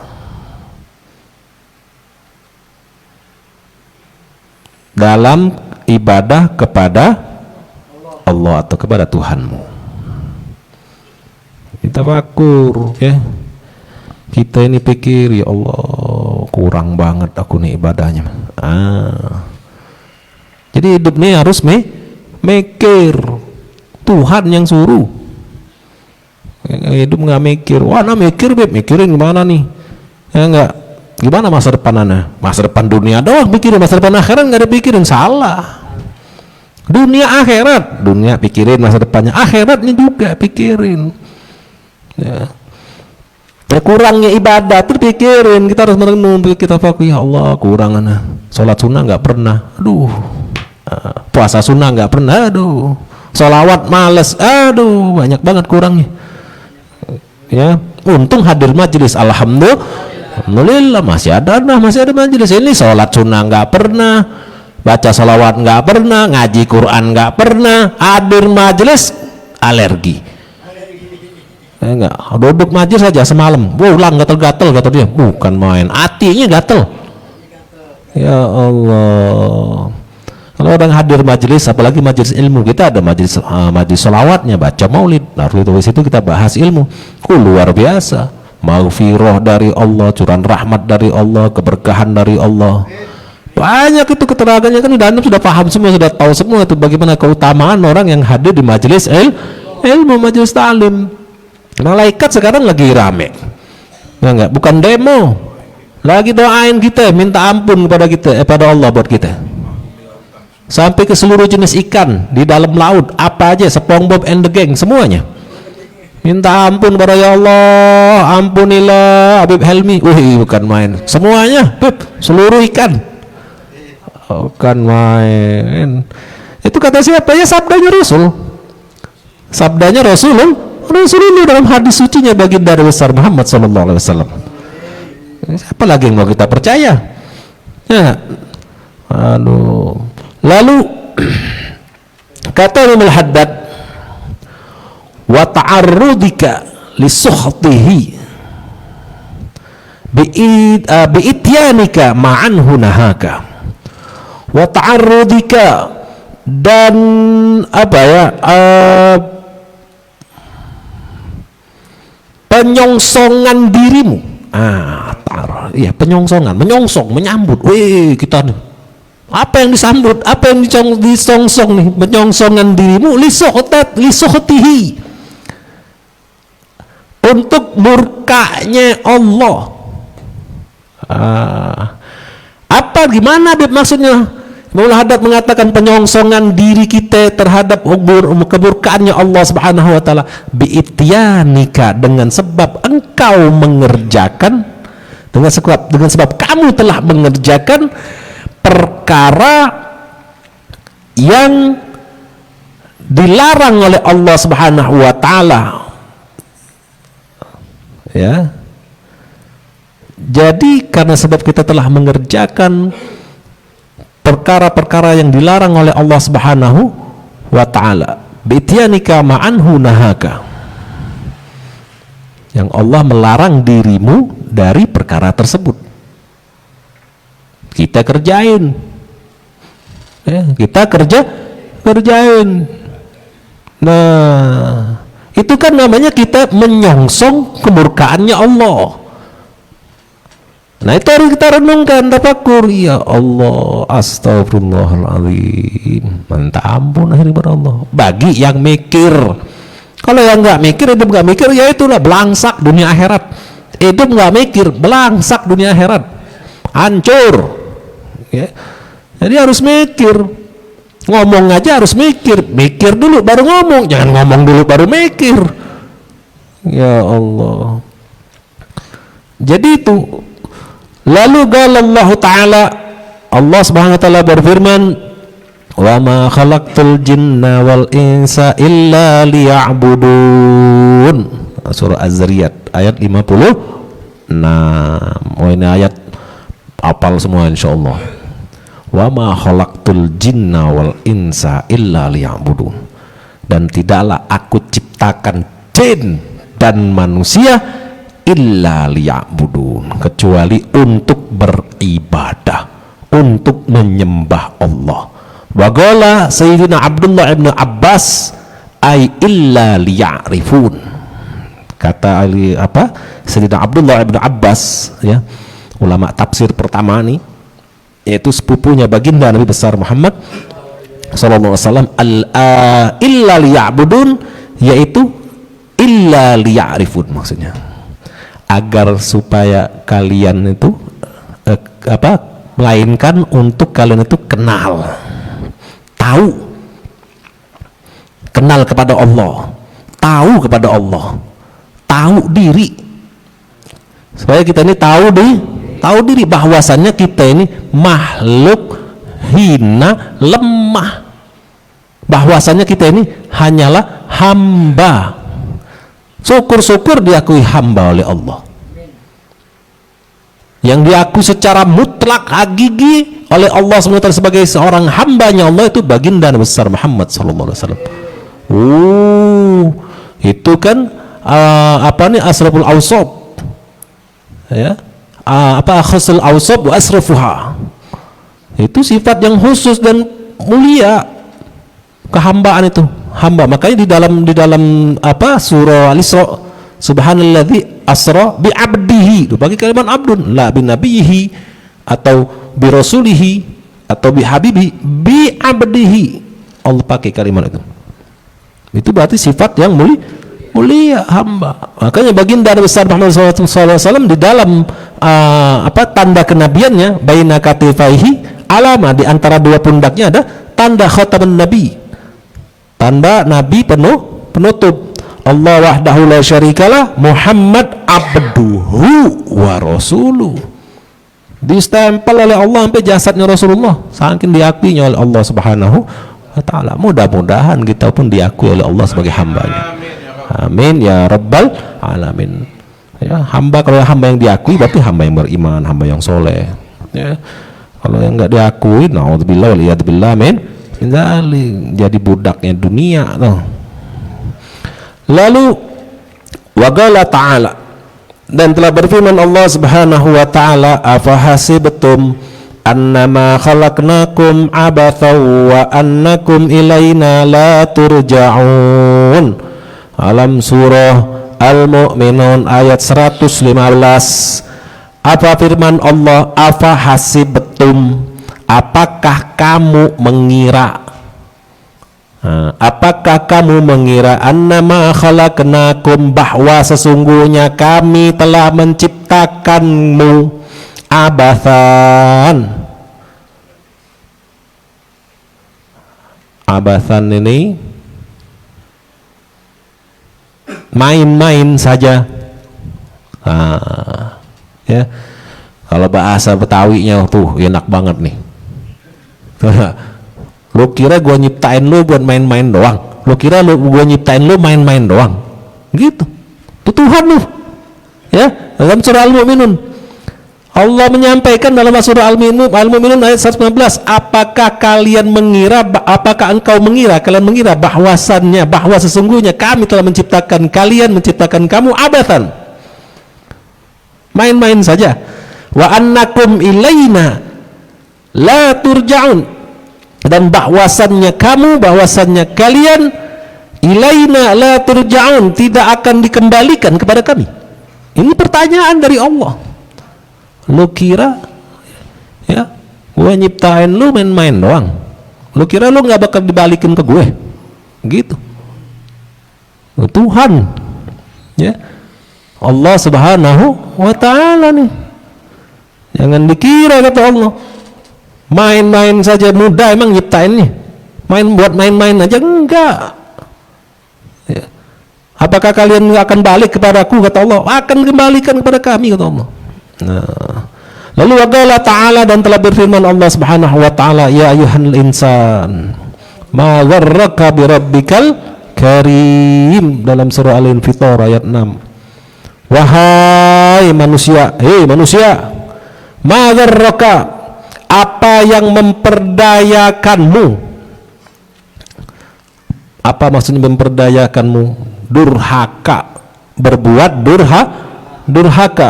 dalam ibadah kepada Allah atau kepada Tuhanmu. Kita tafakur, ya. Kita ini pikir, ya Allah, kurang banget aku nih ibadahnya. Jadi hidup ini harus mikir. Tuhan yang suruh. Hidup nggak mikir. Wah, mikir, Beb. Mikirin gimana nih? Ya enggak. Gimana masa depan anak? Masa depan dunia doang pikirin, masa depan akhirat nggak dipikirin. Salah. Dunia akhirat, dunia pikirin, masa depannya akhiratnya juga pikirin. Ya. Kurangnya ibadah tuh pikirin. Kita harus merenung, kita fokus, ya Allah kurang anak. Sholat sunnah nggak pernah, aduh. Puasa sunnah nggak pernah, aduh. Sholawat males, aduh, banyak banget kurangnya. Ya, untung hadir majelis, alhamdulillah masih ada majelis ini. Sholat sunnah nggak pernah, baca sholawat nggak pernah, ngaji Quran nggak pernah, hadir majelis alergi. Enggak, duduk majelis saja semalam, pulang gatel-gatel kata dia, bukan main, hatinya gatel. Ya Allah. Kalau orang hadir majelis, apalagi majelis ilmu, kita ada majelis sholawatnya, baca maulid, lalu dari situ kita bahas ilmu, luar biasa. Maghfirah dari Allah, curahan rahmat dari Allah, keberkahan dari Allah. Banyak itu keterangannya kan, udah sudah paham semua, sudah tahu semua itu bagaimana keutamaan orang yang hadir di majelis ilmu, majelis ta'lim. Malaikat sekarang lagi rame, enggak, bukan demo, lagi doain kita, minta ampun kepada kita, pada Allah buat kita. Sampai ke seluruh jenis ikan di dalam laut, apa aja, SpongeBob and the Gang, semuanya minta ampun kepada ya Allah, ampunilah Habib Helmi. Wih, bukan main, semuanya, seluruh ikan, bukan main. Itu kata siapa? Ya sabdanya Rasul, sabdanya Rasulullah dalam hadis sucinya baginda besar Muhammad SAW. Siapa lagi yang mau kita percaya? Ya, aduh. Lalu kata Imam Al-Haddad, wa ta'arrudika li sukhtihi bi ityanika ma'anhu nahaka. Wa ta'arrudika, dan apa ya, penyongsongan dirimu. Iya, penyongsongan, menyongsong, menyambut. Wih, kita nih, apa yang disambut, apa yang disongsong nih, menyongsongan dirimu li sukhtihi, untuk murkanya Allah. Apa gimana Beb maksudnya? Imam Al-Haddad mengatakan penyongsongan diri kita terhadap kemurkaannya Allah Subhanahu wa taala biityanika, dengan sebab engkau mengerjakan, dengan sebab kamu telah mengerjakan perkara yang dilarang oleh Allah Subhanahu wa taala. Ya. Jadi karena sebab kita telah mengerjakan perkara-perkara yang dilarang oleh Allah Subhanahu wa taala, bityanika ma'anhu nahaka, yang Allah melarang dirimu dari perkara tersebut, kita kerjain. Ya, kita kerjain. Nah, itu kan namanya kita menyongsong kemurkaannya Allah. Nah itu harus kita renungkan, tafakur. Ya Allah, astagfirullahaladzim. Minta ampun akhirnya kepada Allah. Bagi yang mikir. Kalau yang nggak mikir, hidup nggak mikir, ya itulah belangsak dunia akhirat. Hidup nggak mikir, belangsak dunia akhirat, hancur. Ya. Jadi harus mikir. Ngomong aja harus mikir. Mikir dulu baru ngomong. Jangan ngomong dulu baru mikir. Ya Allah. Jadi itu. Lalu Allah Ta'ala, Allah Subhanahu wa taala berfirman, "Wa ma khalaqtul jinna wal insa illa liya'budun." Surah Az-Zariyat ayat 56. Oh ini ayat apal semua insyaallah. Wa ma khalaqtul jinna wal insa illa liya'budun. Dan tidaklah aku ciptakan jin dan manusia illa liya'budun, kecuali untuk beribadah, untuk menyembah Allah. Wa qala Sayyidina Abdullah ibn Abbas ay illa liya'rifun. Kata Sayyidina Abdullah ibn Abbas, ya, ulama tafsir pertama nih, yaitu sepupunya baginda Nabi besar Muhammad sallallahu alaihi wasallam, illa liya'budun, yaitu illa liya'rifun, maksudnya agar supaya kalian itu melainkan untuk kalian itu kenal, kenal kepada Allah, tahu kepada Allah, tahu diri, supaya kita ini tahu diri bahwasannya kita ini makhluk hina, lemah, bahwasannya kita ini hanyalah hamba. Syukur-syukur diakui hamba oleh Allah, yang diakui secara mutlak hakiki oleh Allah SWT sebagai seorang hambanya Allah itu baginda Nabi besar Muhammad SAW. Itu kan asraful awsab, ya, khusul awsab wa asrafuha, itu sifat yang khusus dan mulia kehambaan itu, hamba. Makanya di dalam surah Al-Isra, subhanalladzi asra bi abdihi, bagi kalimat abdun, la bi nabihi atau bi rasulihi atau bi habibi, bi abdihi, Allah pakai kalimat itu. Itu berarti sifat yang mulia, hamba. Makanya baginda besar Muhammad SAW di dalam tanda kenabiannya, baina katifaihi alama, di antara dua pundaknya ada tanda khataman nabi, tanda nabi penutup. Allah wahdahu la syarikalah, Muhammad abduhu wa rasuluh. Distempel oleh Allah sampai jasadnya Rasulullah, saking diakuinya oleh Allah Subhanahu wa taala. Mudah-mudahan kita pun diakui oleh Allah sebagai hambanya. Amin ya rabbal alamin. Ya, hamba, kalau hamba yang diakui berarti hamba yang beriman, hamba yang soleh. Ya. Kalau yang enggak diakui, naudzubillah wal iyad billah, amin, jadi budaknya dunia tuh. Lalu waqala ta'ala, dan telah berfirman Allah Subhanahu wa taala, afahasibtum annama khalaqnakum abathaw wa annakum ilaina la turja'un. Alam surah Al-Mu'minun ayat 115. Apa firman Allah? Afahasibtum, apakah kamu mengira, apakah kamu mengira annama khalaqnakum, bahwa sesungguhnya kami telah menciptakanmu abathan. Abathan ini main-main saja. Ya, kalau bahasa Betawinya tuh enak banget nih. Lu kira gua nyiptain lu buat main-main doang? Lu kira gua nyiptain lu main-main doang? Gitu. Itu Tuhan lu. Ya, dalam surah Al-Mu'minun Allah menyampaikan dalam surah Al-Mu'minun ayat 119, apakah kalian mengira, apakah engkau mengira, kalian mengira bahwa sesungguhnya kami telah menciptakan kalian, menciptakan kamu abathan, main-main saja. Wa annakum ilaina la turja'un, dan bahwasannya kalian ilaina la turja'un, tidak akan dikembalikan kepada kami. Ini pertanyaan dari Allah. Lu kira ya gue nyiptain lu main-main doang? Lu kira lu nggak bakal dibalikin ke gue? Gitu. Tuhan, ya Allah Subhanahu wa Ta'ala nih. Jangan dikira kata Allah main-main saja mudah emang nyiptainnya. Buat main-main aja enggak. Ya. Apakah kalian akan balik kepadaku kata Allah? Akan kembalikan kepada kami kata Allah. Nah, lalu waqala ta'ala dan telah berfirman Allah Subhanahu wa Ta'ala, ya ayuhal insan ma gharraka bi rabbikal karim, dalam surah Al-Infitar ayat 6. Wahai manusia, hei manusia, ma gharraka, apa yang memperdayakanmu? Apa maksudnya memperdayakanmu? Durhaka, berbuat durhaka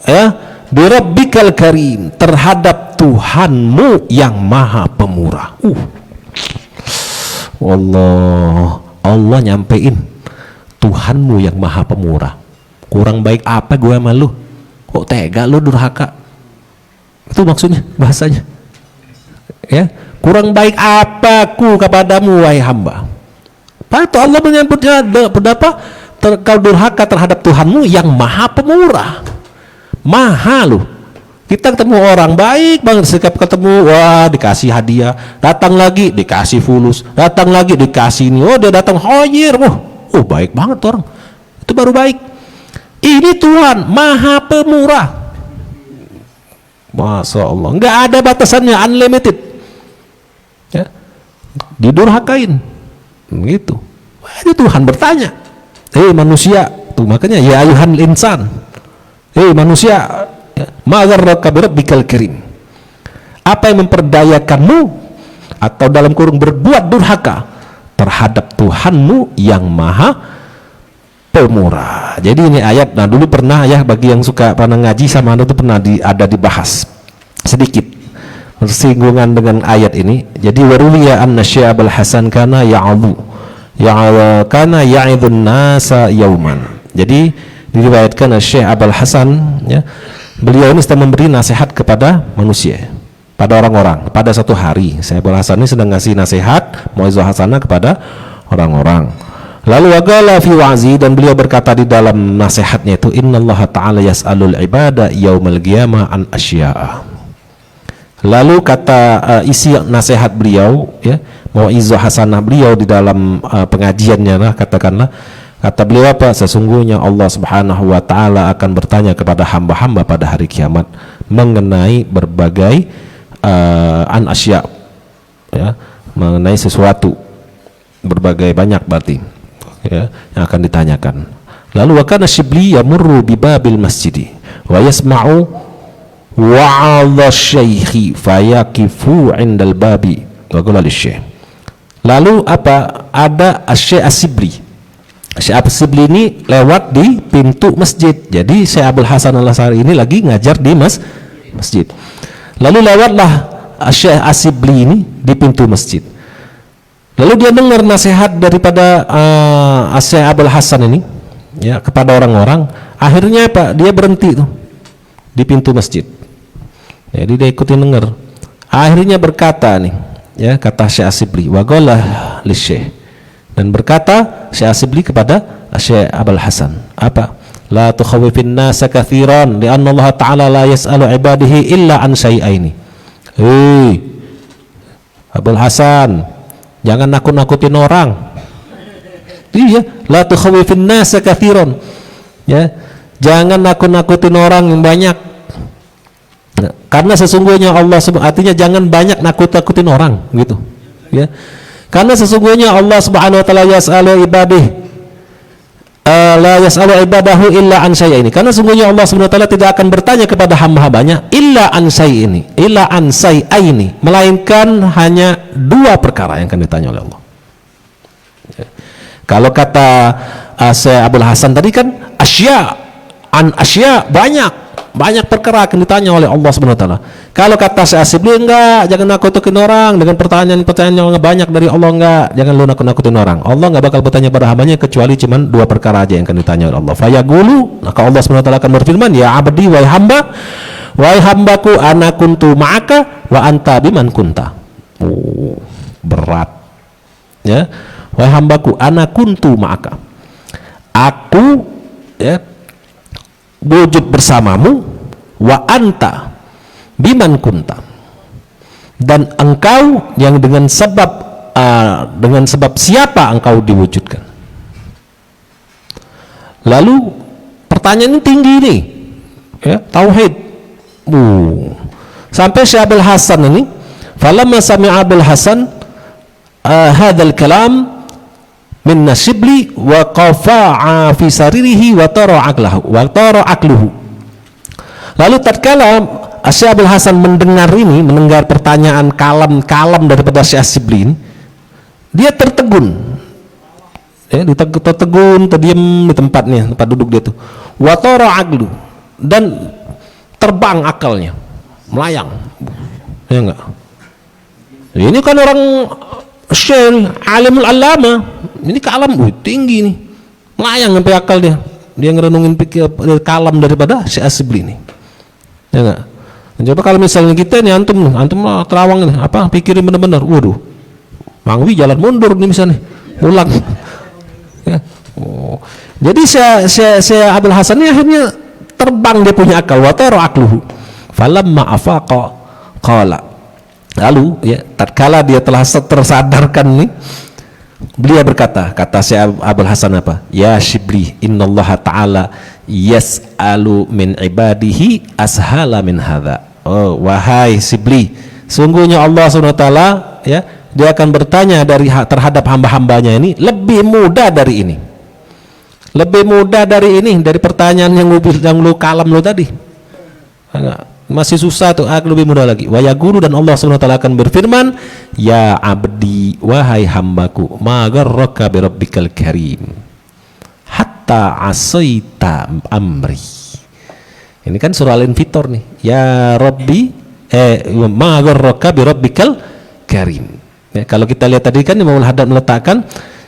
ya, bi rabbikal karim, terhadap Tuhanmu yang maha pemurah. Allah nyampein Tuhanmu yang maha pemurah. Kurang baik apa gue sama lu? Kok tega lu durhaka? Itu maksudnya bahasanya. Ya, kurang baik apaku kepadamu wahai hamba? Itu Allah menyebutnya berapa? Kau durhaka terhadap Tuhanmu yang maha pemurah. Maha loh. Kita ketemu orang baik banget, setiap ketemu wah dikasih hadiah, datang lagi dikasih fulus, datang lagi dikasih ini, oh dia datang hoyer, oh baik banget orang. Itu baru baik. Ini Tuhan maha pemurah. Masya Allah, nggak ada batasannya, unlimited. Ya, didurhakain, begitu. Ini Tuhan bertanya, hei manusia, tuh makanya ya ayuhan insan, hei manusia, ma gharraka bi rabbikal karim, apa yang memperdayakanmu atau dalam kurung berbuat durhaka terhadap Tuhanmu yang maha pemurah. Jadi ini ayat, nah dulu pernah ya, bagi yang suka pernah ngaji sama itu pernah ada dibahas sedikit bersinggungan dengan ayat ini. Jadi waruwiya anna Syekh Abul Hasan kana ya'idun nasa yauman. Jadi diriwayatkan Syekh Abul Hasan ya, beliau ini sedang memberi nasihat kepada manusia, pada orang-orang. Pada satu hari Syekh Abul Hasan ini sedang ngasih nasihat mau'izah hasanah kepada orang-orang. Lalu waqala fi wa'zi, dan beliau berkata di dalam nasihatnya itu, innallaha ta'ala yas'alul ibada yaumal qiyamah an asya'a. Lalu kata isi nasihat beliau ya, mau'izah hasanah beliau di dalam pengajiannya lah, katakanlah, kata beliau apa? Sesungguhnya Allah Subhanahu wa Ta'ala akan bertanya kepada hamba-hamba pada hari kiamat mengenai berbagai an asya ya, mengenai sesuatu, berbagai banyak berarti ya, yang akan ditanyakan. Lalu wa kana Shibli yamurru bi babil masjidi wa yasma'u wa'adha syaikhi fayakifu 'indal babi wa qala lisyekh. Lalu apa? Ada Syekh As-Shibli. Syekh As-Shibli ini lewat di pintu masjid. Jadi Syekh Abul Hasan Al-Asy'ari ini lagi ngajar di masjid. Lalu lewatlah Syekh As-Shibli ini di pintu masjid. Lalu dia dengar nasihat daripada Syekh Abul Hasan ini ya kepada orang-orang. Akhirnya apa? Dia berhenti tuh di pintu masjid. Jadi dia ikutin dengar. Akhirnya berkata nih, ya kata Syekh As-Shibli, wa qala lisyekh, dan berkata Syekh As-Shibli kepada Syekh Abul Hasan, apa? La tukhawifin nasa katsiran li'anna Allah Ta'ala la yas'alu ibadihi illa an syai'aini. Hei Abul Hasan, jangan nakut-nakutin orang. Iya, la tukhawifin nasa katsiran. Ya, jangan nakut-nakutin orang yang banyak. Nah, karena sesungguhnya Allah, artinya jangan banyak nakut-nakutin orang gitu. Ya. Karena sesungguhnya Allah Subhanahu wa Ta'ala yas'alu ibadihi la yas'alu ibadahu illa an syai'ini. Karena sesungguhnya Allah Subhanahu wa Ta'ala tidak akan bertanya kepada hamba-hambanya illa an syai'ini, illa an syai'aini, melainkan hanya dua perkara yang akan ditanya oleh Allah. Ya. Kalau kata Syekh Abul Hasan tadi kan asya, an asya, banyak perkara akan ditanya oleh Allah Subhanahu wa Ta'ala. Kalau kata Syekh As-Shibli, enggak, jangan nakut-nakutin orang dengan pertanyaan-pertanyaan yang banyak dari Allah, enggak, jangan lu nakut-nakutin orang. Allah enggak bakal bertanya pada hambanya kecuali cuman dua perkara aja yang akan ditanya oleh Allah. Fayaqulu, maka Allah Subhanahu wa Ta'ala akan berfirman, ya abdi, wahai hamba, Wahai hambaku, ana kuntu ma'aka wa anta biman kunta. Berat. Ya. Wahai hambaku, ana kuntu ma'aka. Aku ya wujud bersamamu, wa anta biman kunta. Dan engkau yang dengan sebab siapa engkau diwujudkan. Lalu pertanyaan ini tinggi nih, ya, tauhid. Sampai Syekh Abul Hasan ini, falamma sami'a Abul Hasan hadzal kalam min Shibli wa qafa'a fi saririhi wa tara aqluhu. Lalu tatkala Syekh Abul Hasan mendengar pertanyaan kalam daripada Syekh Shibli ini, dia tertegun. Ya, tertegun, terdiam di tempat duduk dia tuh. Wa tara aqlu, dan terbang akalnya, melayang. Ya enggak? Ini kan orang Syekh alimul allama, ini kalam tinggi nih, melayang sampai akal dia ngerenungin pikir kalam daripada Syekh Shibli ini. Ya enggak? Coba kalau misalnya kita nih, antum terawang nih, pikirin bener-bener, waduh, Mangwi jalan mundur nih misalnya, ulang. Ya. Jadi Syekh Abul Hasan ini akhirnya terbang, dia punya akal. Wa tara aqluhu falamma afaqa qala. Lalu ya, tatkala dia telah tersadarkan nih, beliau berkata, kata Syekh Abul Hasan apa? Ya Shibli, innallaha ta'ala yas'alu min ibadihi ashala min hadza. Oh, wahai Shibli, sungguhnya Allah SWT ya, dia akan bertanya terhadap hamba-hambanya ini lebih mudah dari ini. Lebih mudah dari ini, dari pertanyaan yang lu kalam lu tadi. Masih susah tuh, lebih mudah lagi. Wa yaqulu, dan Allah SWT akan berfirman, ya abdi, wahai hambaku, ma gharraka bi rabbikal karim hatta asaita amri. Ini kan surah Al-Infitor nih. Ya Rabbi, ma gharraka bi rabbikal karim. Ya, kalau kita lihat tadi kan Imam Al-Haddad meletakkan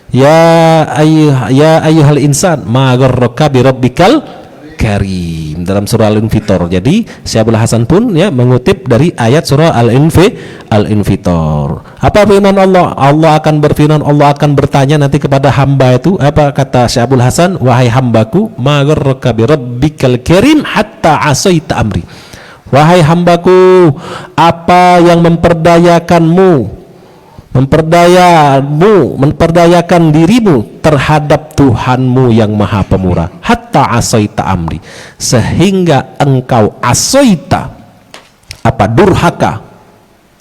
ya ayyuhal insan ma gharraka bi rabbikal karim dalam surah Al-Infitor. Jadi Syekh Abul Hasan pun ya mengutip dari ayat surah Al-Infitor. Apa firman Allah? Allah akan berfirman, Allah akan bertanya nanti kepada hamba itu, apa kata Syekh Abul Hasan? Wahai hambaku, ma gharraka bi rabbikal karim hatta asaita amri. Wahai hambaku, apa yang memperdayakan dirimu terhadap Tuhanmu yang Maha Pemurah, hatta asaita amri, sehingga engkau asaita durhaka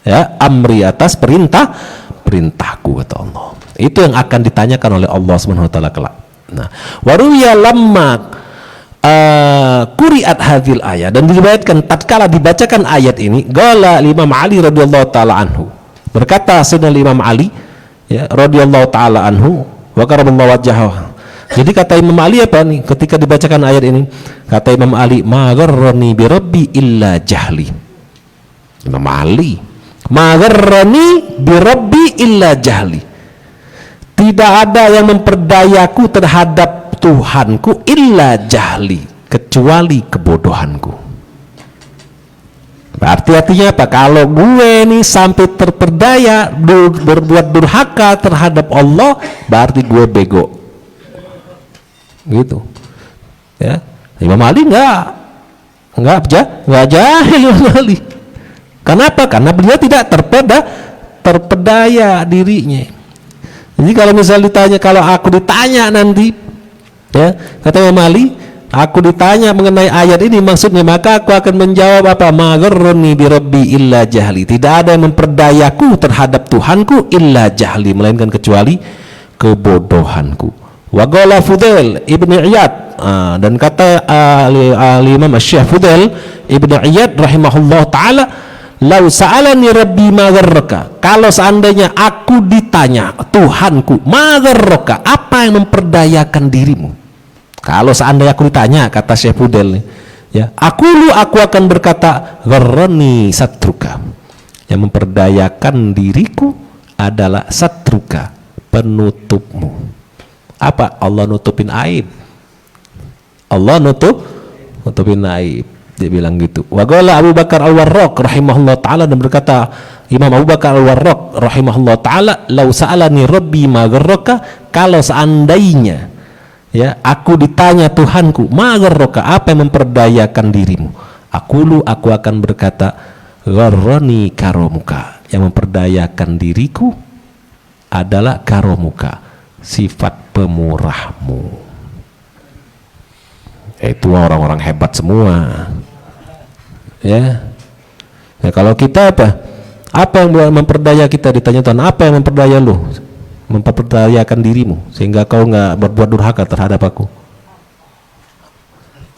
ya amri, atas perintahku, kata Allah. Itu yang akan ditanyakan oleh Allah Subhanahu wa taala kelak. Nah, waruya lamma quri'at hadhil ayat, dan diriwayatkan tatkala dibacakan ayat ini, qala Imam Ali radhiyallahu taala anhu, berkata Sayyidina Imam Ali ya radhiyallahu taala anhu wa karamallahu wajhahu. Jadi kata Imam Ali apa nih ketika dibacakan ayat ini? Kata Imam Ali, ma gharrani bi rabbi illa jahli. Imam Ali, ma gharrani bi rabbi illa jahli. Tidak ada yang memperdayaku terhadap Tuhanku illa jahli, kecuali kebodohanku. Berarti artinya apa? Kalau gue nih sampai terperdaya berbuat durhaka terhadap Allah, berarti gue bego. Gitu. Ya. Imam Ali enggak jahil Imam Ali. Kenapa? Karena beliau tidak terpedaya dirinya. Jadi kalau misalnya ditanya, kalau aku ditanya nanti, ya, kata Imam Ali, aku ditanya mengenai ayat ini maksudnya, maka aku akan menjawab apa? Ma gharrani bi rabbi illa jahli. Tidak ada yang memperdayaku terhadap Tuhanku illa jahli, melainkan kecuali kebodohanku. Wa qala Fudail Ibnu Iyad, dan kata Imam Syekh Fudail Ibnu Iyad rahimahullah taala, lau sa'alani rabbi ma gharraka, kalau seandainya aku ditanya Tuhanku, ma gharraka, apa yang memperdayakan dirimu? Kalau seandainya aku ditanya, kata Syekh Fudail, ya, aku akan berkata, gharrani satruka, yang memperdayakan diriku adalah satruka, penutupmu. Apa? Allah nutupin aib. Allah nutupin aib. Dia bilang gitu. Wa qala Abu Bakar Al-Warraq rahimahullah taala, dan berkata Imam Abu Bakar Al-Warraq rahimahullah taala, "Lau sa'alani rabbi ma gharraka," kalau seandainya ya aku ditanya Tuhanku, "Ma gharraka," apa yang memperdayakan dirimu? Aku akan berkata, "Gharrani karomuka," yang memperdayakan diriku adalah karomuka, sifat pemurahmu. Itu orang-orang hebat semua. Ya. Ya, kalau kita apa yang memperdaya kita? Ditanya Tuhan, apa yang memperdaya lu? Memperdayakan dirimu sehingga kau nggak berbuat durhaka terhadap aku.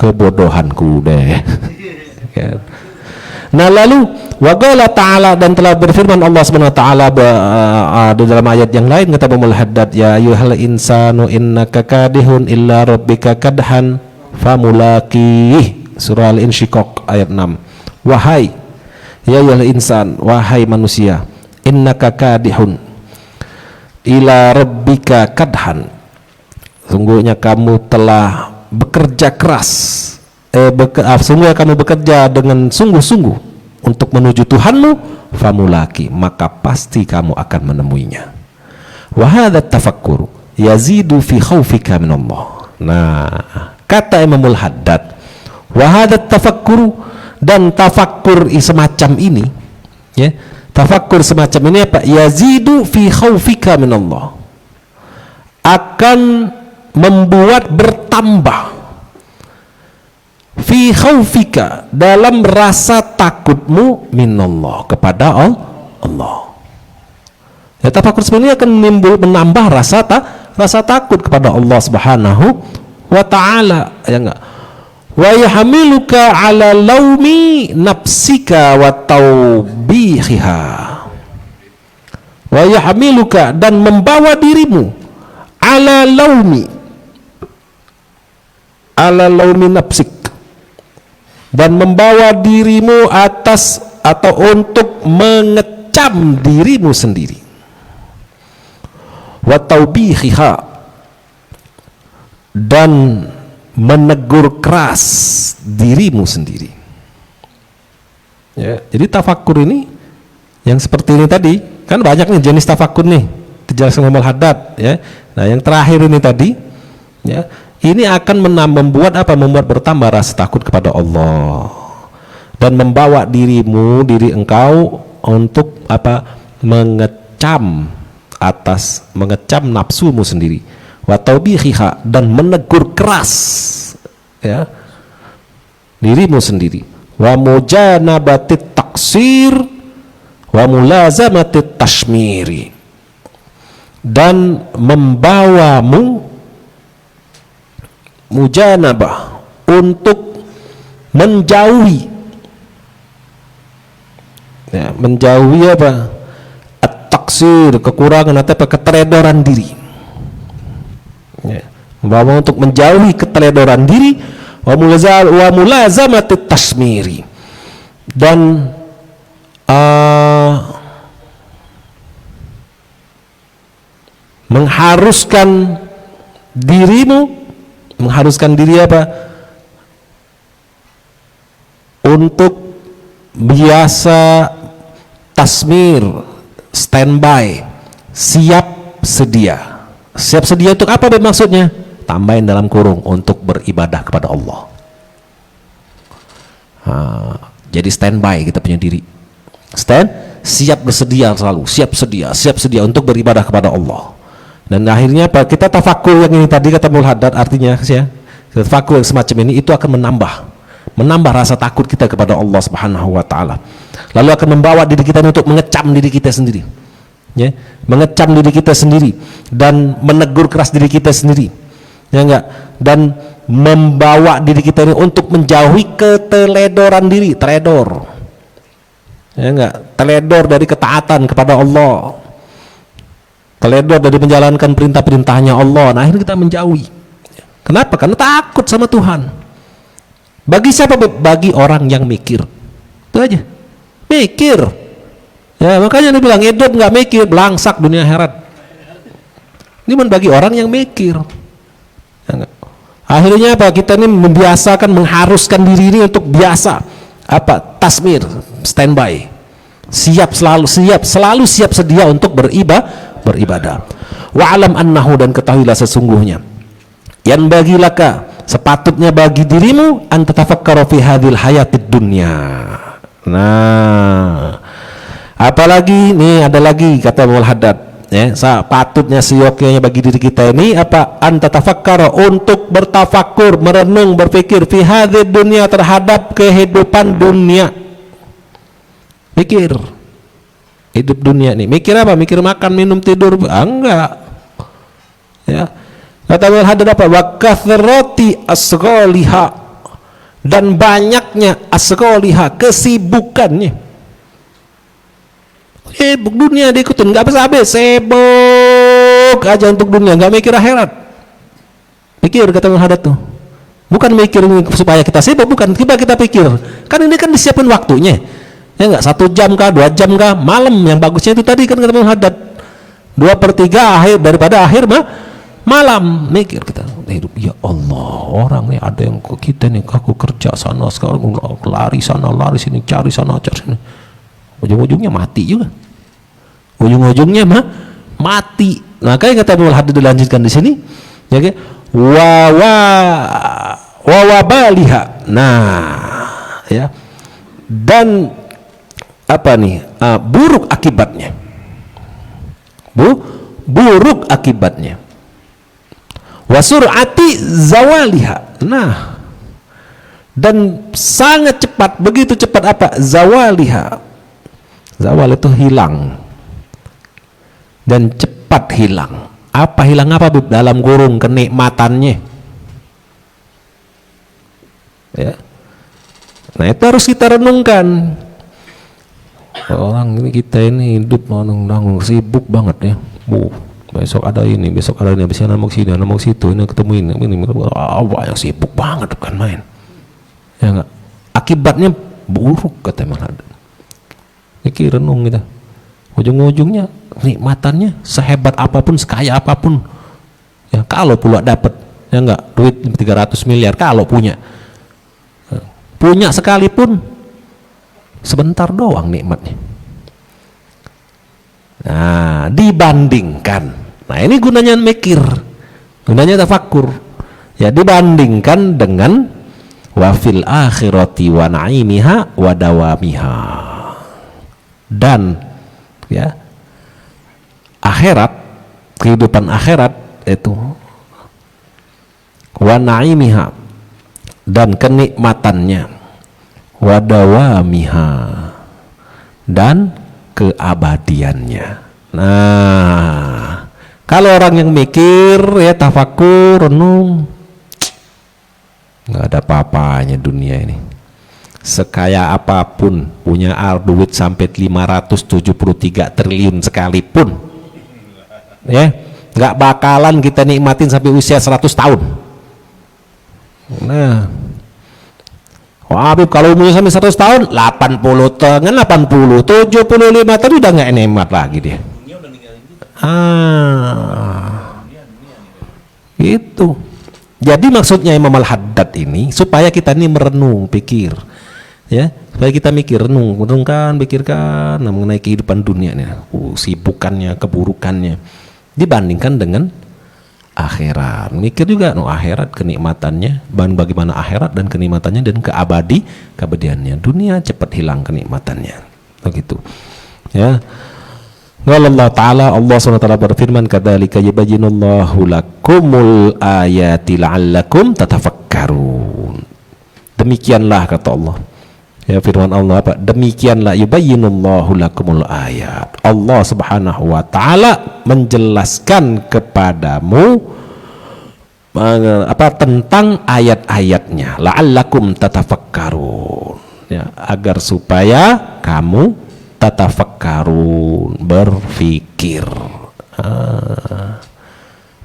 Kebodohanku deh. Ya. Nah, lalu waqala ta'ala, dan telah berfirman Allah Subhanahu wa taala di dalam ayat yang lain, kata Bumul Haddad, ya ayyuhal insanu innaka kadihun illa rabbika kadhan famulaqih, surah Al-Insyiqaq ayat 6. Wahai ya ayyuhal insan, wahai manusia, innaka kadihun ila rabbika kadhan, sungguhnya kamu telah bekerja keras, sungguhnya kamu bekerja dengan sungguh-sungguh untuk menuju Tuhanmu, famulaki, maka pasti kamu akan menemuinya. Wa hadza tafakkur yazidu fi khaufika min Allah. Nah, kata Imamul Haddad, wa hadza tafakkur, dan tafakkur semacam ini, ya, tafakkur semacam ini apa? Yazidu fi khaufika min Allah, akan membuat bertambah fi khaufika, dalam rasa takutmu minallah, kepada Allah. Ya, tafakkur sebenarnya akan menambah rasa takut kepada Allah Subhanahu wa ta'ala, ya enggak? Wa yahmiluka ala laumi nafsika wa taubihiha. Wa yahmiluka, dan membawa dirimu ala laumi nafsik, dan membawa dirimu atas atau untuk mengecam dirimu sendiri, wa taubihiha, dan menegur keras dirimu sendiri. Ya, jadi tafakkur ini yang seperti ini tadi, kan banyak nih jenis tafakkur nih, dijelaskan Imam Al-Haddad, ya. Nah, yang terakhir ini tadi, ya, ini akan membuat apa? Membuat bertambah rasa takut kepada Allah, dan membawa diri engkau untuk apa? Mengecam nafsumu sendiri, wa taubihiha, dan menegur keras, ya, dirimu sendiri, wa mujanabatit taksir wa mulazamatit tashmiri, dan membawamu mujanabah, untuk menjauhi, ya, menjauhi apa? At-taksir, kekurangan atau keteledoran diri, ya, membawa untuk menjauhi keteledoran diri, wa mulazamatit tashmiri, dan mengharuskan diri apa? Untuk biasa tasmir, standby, siap sedia. Siap sedia untuk apa maksudnya? Tambahin dalam kurung, untuk beribadah kepada Allah. Jadi standby kita punya diri. Siap bersedia selalu, siap sedia untuk beribadah kepada Allah. Dan akhirnya apa? Kita tafakur yang ini tadi kata Mul Haddad, artinya ya, tafakur yang semacam ini itu akan menambah rasa takut kita kepada Allah Subhanahu wa taala. Lalu akan membawa diri kita untuk mengecam diri kita sendiri. Ya, mengecam diri kita sendiri dan menegur keras diri kita sendiri. Ya enggak? Dan membawa diri kita ini untuk menjauhi keteledoran diri, teledor. Ya enggak? Teledor dari ketaatan kepada Allah. Teledor dari menjalankan perintah-perintahnya Allah. Nah, akhirnya kita menjauhi. Kenapa? Karena takut sama Tuhan. Bagi siapa? Bagi orang yang mikir. Itu aja. Mikir. Ya, makanya dia bilang hidup nggak mikir, belangsak dunia akhirat. Ini bagi orang yang mikir. Ya, Akhirnya apa? Kita ini membiasakan, mengharuskan diri ini untuk biasa apa? Tasmir, standby, selalu siap sedia untuk beribadah. Wa'alam annahu, dan ketahuilah sesungguhnya, yang bagi laka, sepatutnya bagi dirimu, an tatafakkara fi hadhil hayatid dunya. Nah, apalagi nih, ada lagi kata Muhammad Haddad, ya, patutnya seyogyanya bagi diri kita ini apa? An tatafakkara, untuk bertafakur, merenung, berpikir fi hadhid dunya, terhadap kehidupan dunia. Pikir hidup dunia nih, mikir apa? Mikir makan, minum, tidur? Enggak. Ya. Kata Muhammad Haddad apa? Wa kathrati asghaliha, dan banyaknya asghaliha, kesibukannya. Sibuk dunia diikutin, nggak habis-habis, sibuk aja untuk dunia, nggak mikir akhirat. Pikir, kata Muhammad Haddad tuh, bukan mikir supaya kita sibuk, bukan, kita pikir, kan ini kan disiapin waktunya, ya nggak, 1 jam kah, 2 jam kah, malam yang bagusnya itu tadi kan kata Muhammad Haddad, 2/3 akhir daripada akhir malam. Mikir kita hidup, ya Allah, orang nih ada yang kita nih, aku kerja sana sekarang, lari sana lari sini, cari sana cari sini, ujung-ujungnya mati juga, ujung-ujungnya mati. Nah, kayak kata Muhammad Haddad dilanjutkan di sini, ya kan, wabaliha. Nah, ya, dan apa nih, buruk akibatnya, buruk akibatnya. Wasur'ati zawaliha. Nah, dan sangat cepat, begitu cepat apa? Zawaliha. Zawal itu hilang, dan cepat hilang. Apa hilang apa? Dalam kurung kenikmatannya, ya. Nah, itu harus kita renungkan. Orang ini, kita ini hidup nanggung sibuk banget ya. Besok ada ini, besok ada ini, besok mau sini, mau situ, ini ketemu ini, apa yang sibuk banget, bukan main. Ya enggak? Akibatnya buruk, kata Muhammad. Mikir, renung kita. Ujung-ujungnya nikmatannya sehebat apapun, sekaya apapun, ya, kalau pula dapat, ya enggak, duit 300 miliar kalau punya sekalipun sebentar doang nikmatnya. Nah, dibandingkan, nah ini gunanya mikir, gunanya tafakkur, ya, dibandingkan dengan wafil akhirati wa naimiha wa dawamiha, dan ya, akhirat, kehidupan akhirat itu wa naimiha, dan kenikmatannya, wa dawamiha, dan keabadiannya. Nah, kalau orang yang mikir, ya, tafakur, renung, nggak ada apa-apanya dunia ini. Sekaya apapun, punya duit sampai 573 triliun sekalipun, ya, nggak bakalan kita nikmatin sampai usia 100 tahun. Nah, Habib kalau umurnya sampai 100 tahun, 80 tangan, 80, 75 tadi udah nggak nikmat lagi dia. Itu. Jadi maksudnya Imam Al-Haddad ini supaya kita ini merenung, pikir, ya, supaya kita mikir, renungkan, pikirkan mengenai kehidupan dunia ini, sibukannya, keburukannya, dibandingkan dengan akhirat. Mikir juga, akhirat kenikmatannya, bagaimana akhirat dan kenikmatannya dan keabadiannya. Dunia cepat hilang kenikmatannya. Begitu. Ya. Allah Ta'ala, Allah SWT berfirman, kadzalika yubayyinullahu lakumul ayati la'allakum tatafakkarun. Demikianlah, kata Allah. Ya, firman Allah apa? Demikianlah, yubayyinullahu lakumul ayat. Allah Subhanahu wa Ta'ala menjelaskan kepadamu tentang ayat-ayatnya, la'allakum tatafakkarun, ya, agar supaya kamu tatafakkarun, berfikir.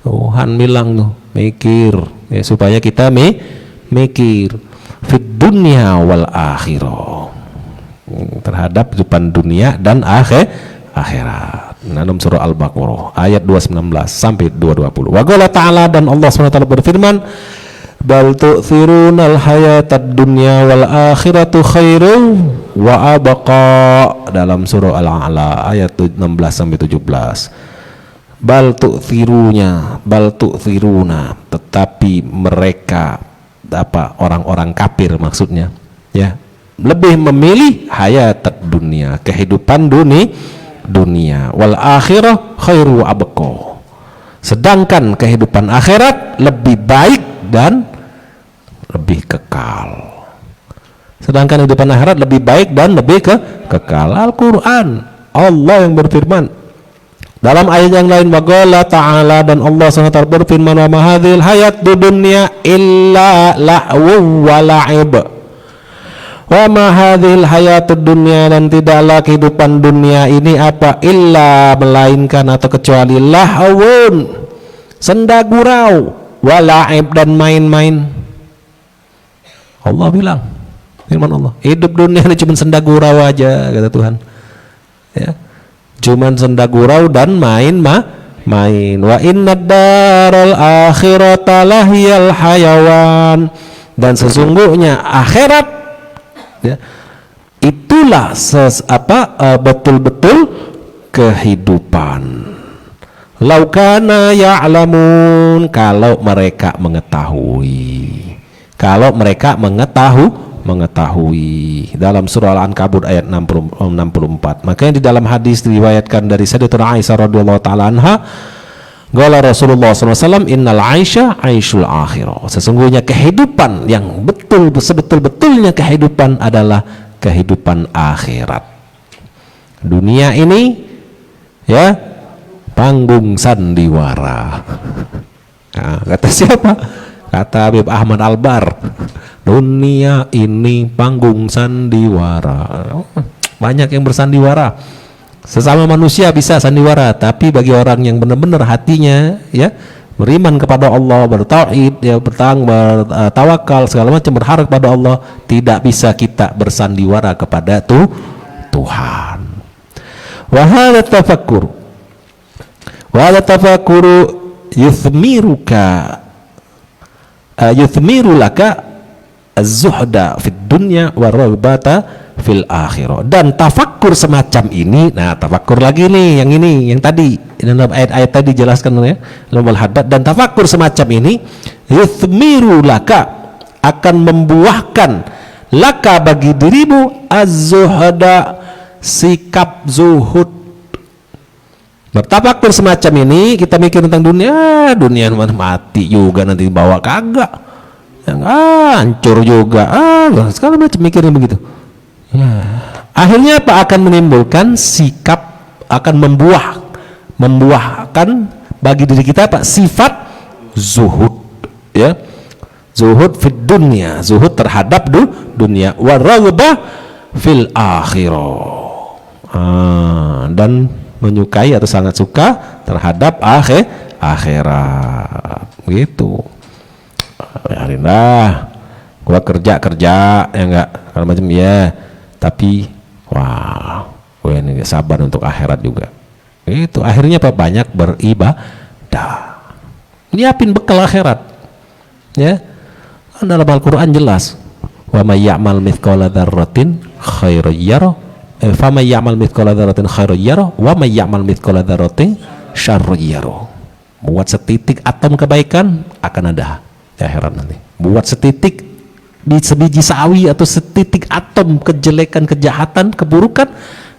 Tuhan bilang tuh, mikir, ya, supaya kita mikir fid dunya wal akhirah, terhadap kehidupan dunia dan akhirat. Dalam surah Al-Baqarah ayat 219 sampai 220. Wa qala ta'ala, dan Allah SWT berfirman, bal tu'thirunal hayatad dunya wal akhiratu khairu wa abqa, dalam surah Al-A'la ayat 16 sampai 17. Bal tu'thiruna, tetapi mereka orang-orang kafir maksudnya, ya, lebih memilih hayatad dunia, kehidupan dunia, wal akhirah khairu wa abqa, sedangkan kehidupan akhirat lebih baik dan lebih kekal. Sedangkan kehidupan akhirat lebih baik dan lebih kekal. Al-Quran, Allah yang berfirman dalam ayat yang lain, waqala ta'ala, dan Allah SWT berfirman, wa ma hadhil hayat dunya illa la'wu wa la'ib, wa ma hadhil hayat dunya, dan tidaklah kehidupan dunia ini apa, illa, melainkan atau kecuali, lahawun, senda gurau, wa la'ib, dan main-main. Allah bilang, firman Allah, hidup dunia ini cuma senda gurau aja, kata Tuhan, ya, cuman senda gurau dan main. Wa innad daral akhirata lahiyal hayawan, dan sesungguhnya akhirat, ya, itulah betul-betul kehidupan. Laukana ya'lamun, kalau mereka mengetahui, dalam surah Al-Ankabut ayat 64. Makanya di dalam hadis diriwayatkan dari Sayyidatuna Aisyah radhiyallahu taala anha, qala Rasulullah SAW, innal aisha aishul akhirah, sesungguhnya kehidupan yang sebetul-betulnya kehidupan adalah kehidupan akhirat. Dunia ini, ya, panggung sandiwara. Nah, kata siapa? Kata Habib Ahmad Albar, dunia ini panggung sandiwara. Banyak yang bersandiwara, sesama manusia bisa sandiwara, tapi bagi orang yang benar-benar hatinya, ya, beriman kepada Allah, bertauhid, ya, bertawakal, segala macam, berharap kepada Allah, tidak bisa kita bersandiwara kepada Tuhan. Wa hadza tafakkuru yuthmiru laka az-zuhda fid dunya wa raghbata fil akhirah. Dan tafakkur semacam ini, nah, tafakkur lagi nih, yang tadi dalam ayat-ayat tadi jelaskan, ya, dalam al-haddad, dan tafakkur semacam ini yuthmiru laka, akan membuahkan, laka, bagi dirimu, az-zuhda, sikap zuhud. Bertafakur semacam ini, kita mikir tentang dunia mati juga, nanti dibawa kagak, yang hancur juga, segala macam mikirnya begitu, ya. Akhirnya apa? Akan menimbulkan sikap, akan membuahkan bagi diri kita apa? Sifat zuhud, ya, zuhud fid dunya, zuhud terhadap dunia, wa raghbah fil akhirah, dan menyukai atau sangat suka terhadap akhirat, gitu. Yarindah, gua kerja, ya enggak, kalau macam, ya, tapi wah, gue ini sabar untuk akhirat juga. Itu akhirnya apa? Banyak beribadah, nyiapin bekal akhirat, ya. Dalam Al-Quran jelas, wa may ya'mal mithqala dzarratin khairan yarah, fa may ya'mal mithqala dzarratin khairan yarah, wa may ya'mal mithqala dzarratin syarran yarah. Buat setitik atom kebaikan akan ada di akhirat nanti. Buat setitik di sebiji sawi atau setitik atom kejelekan, kejahatan, keburukan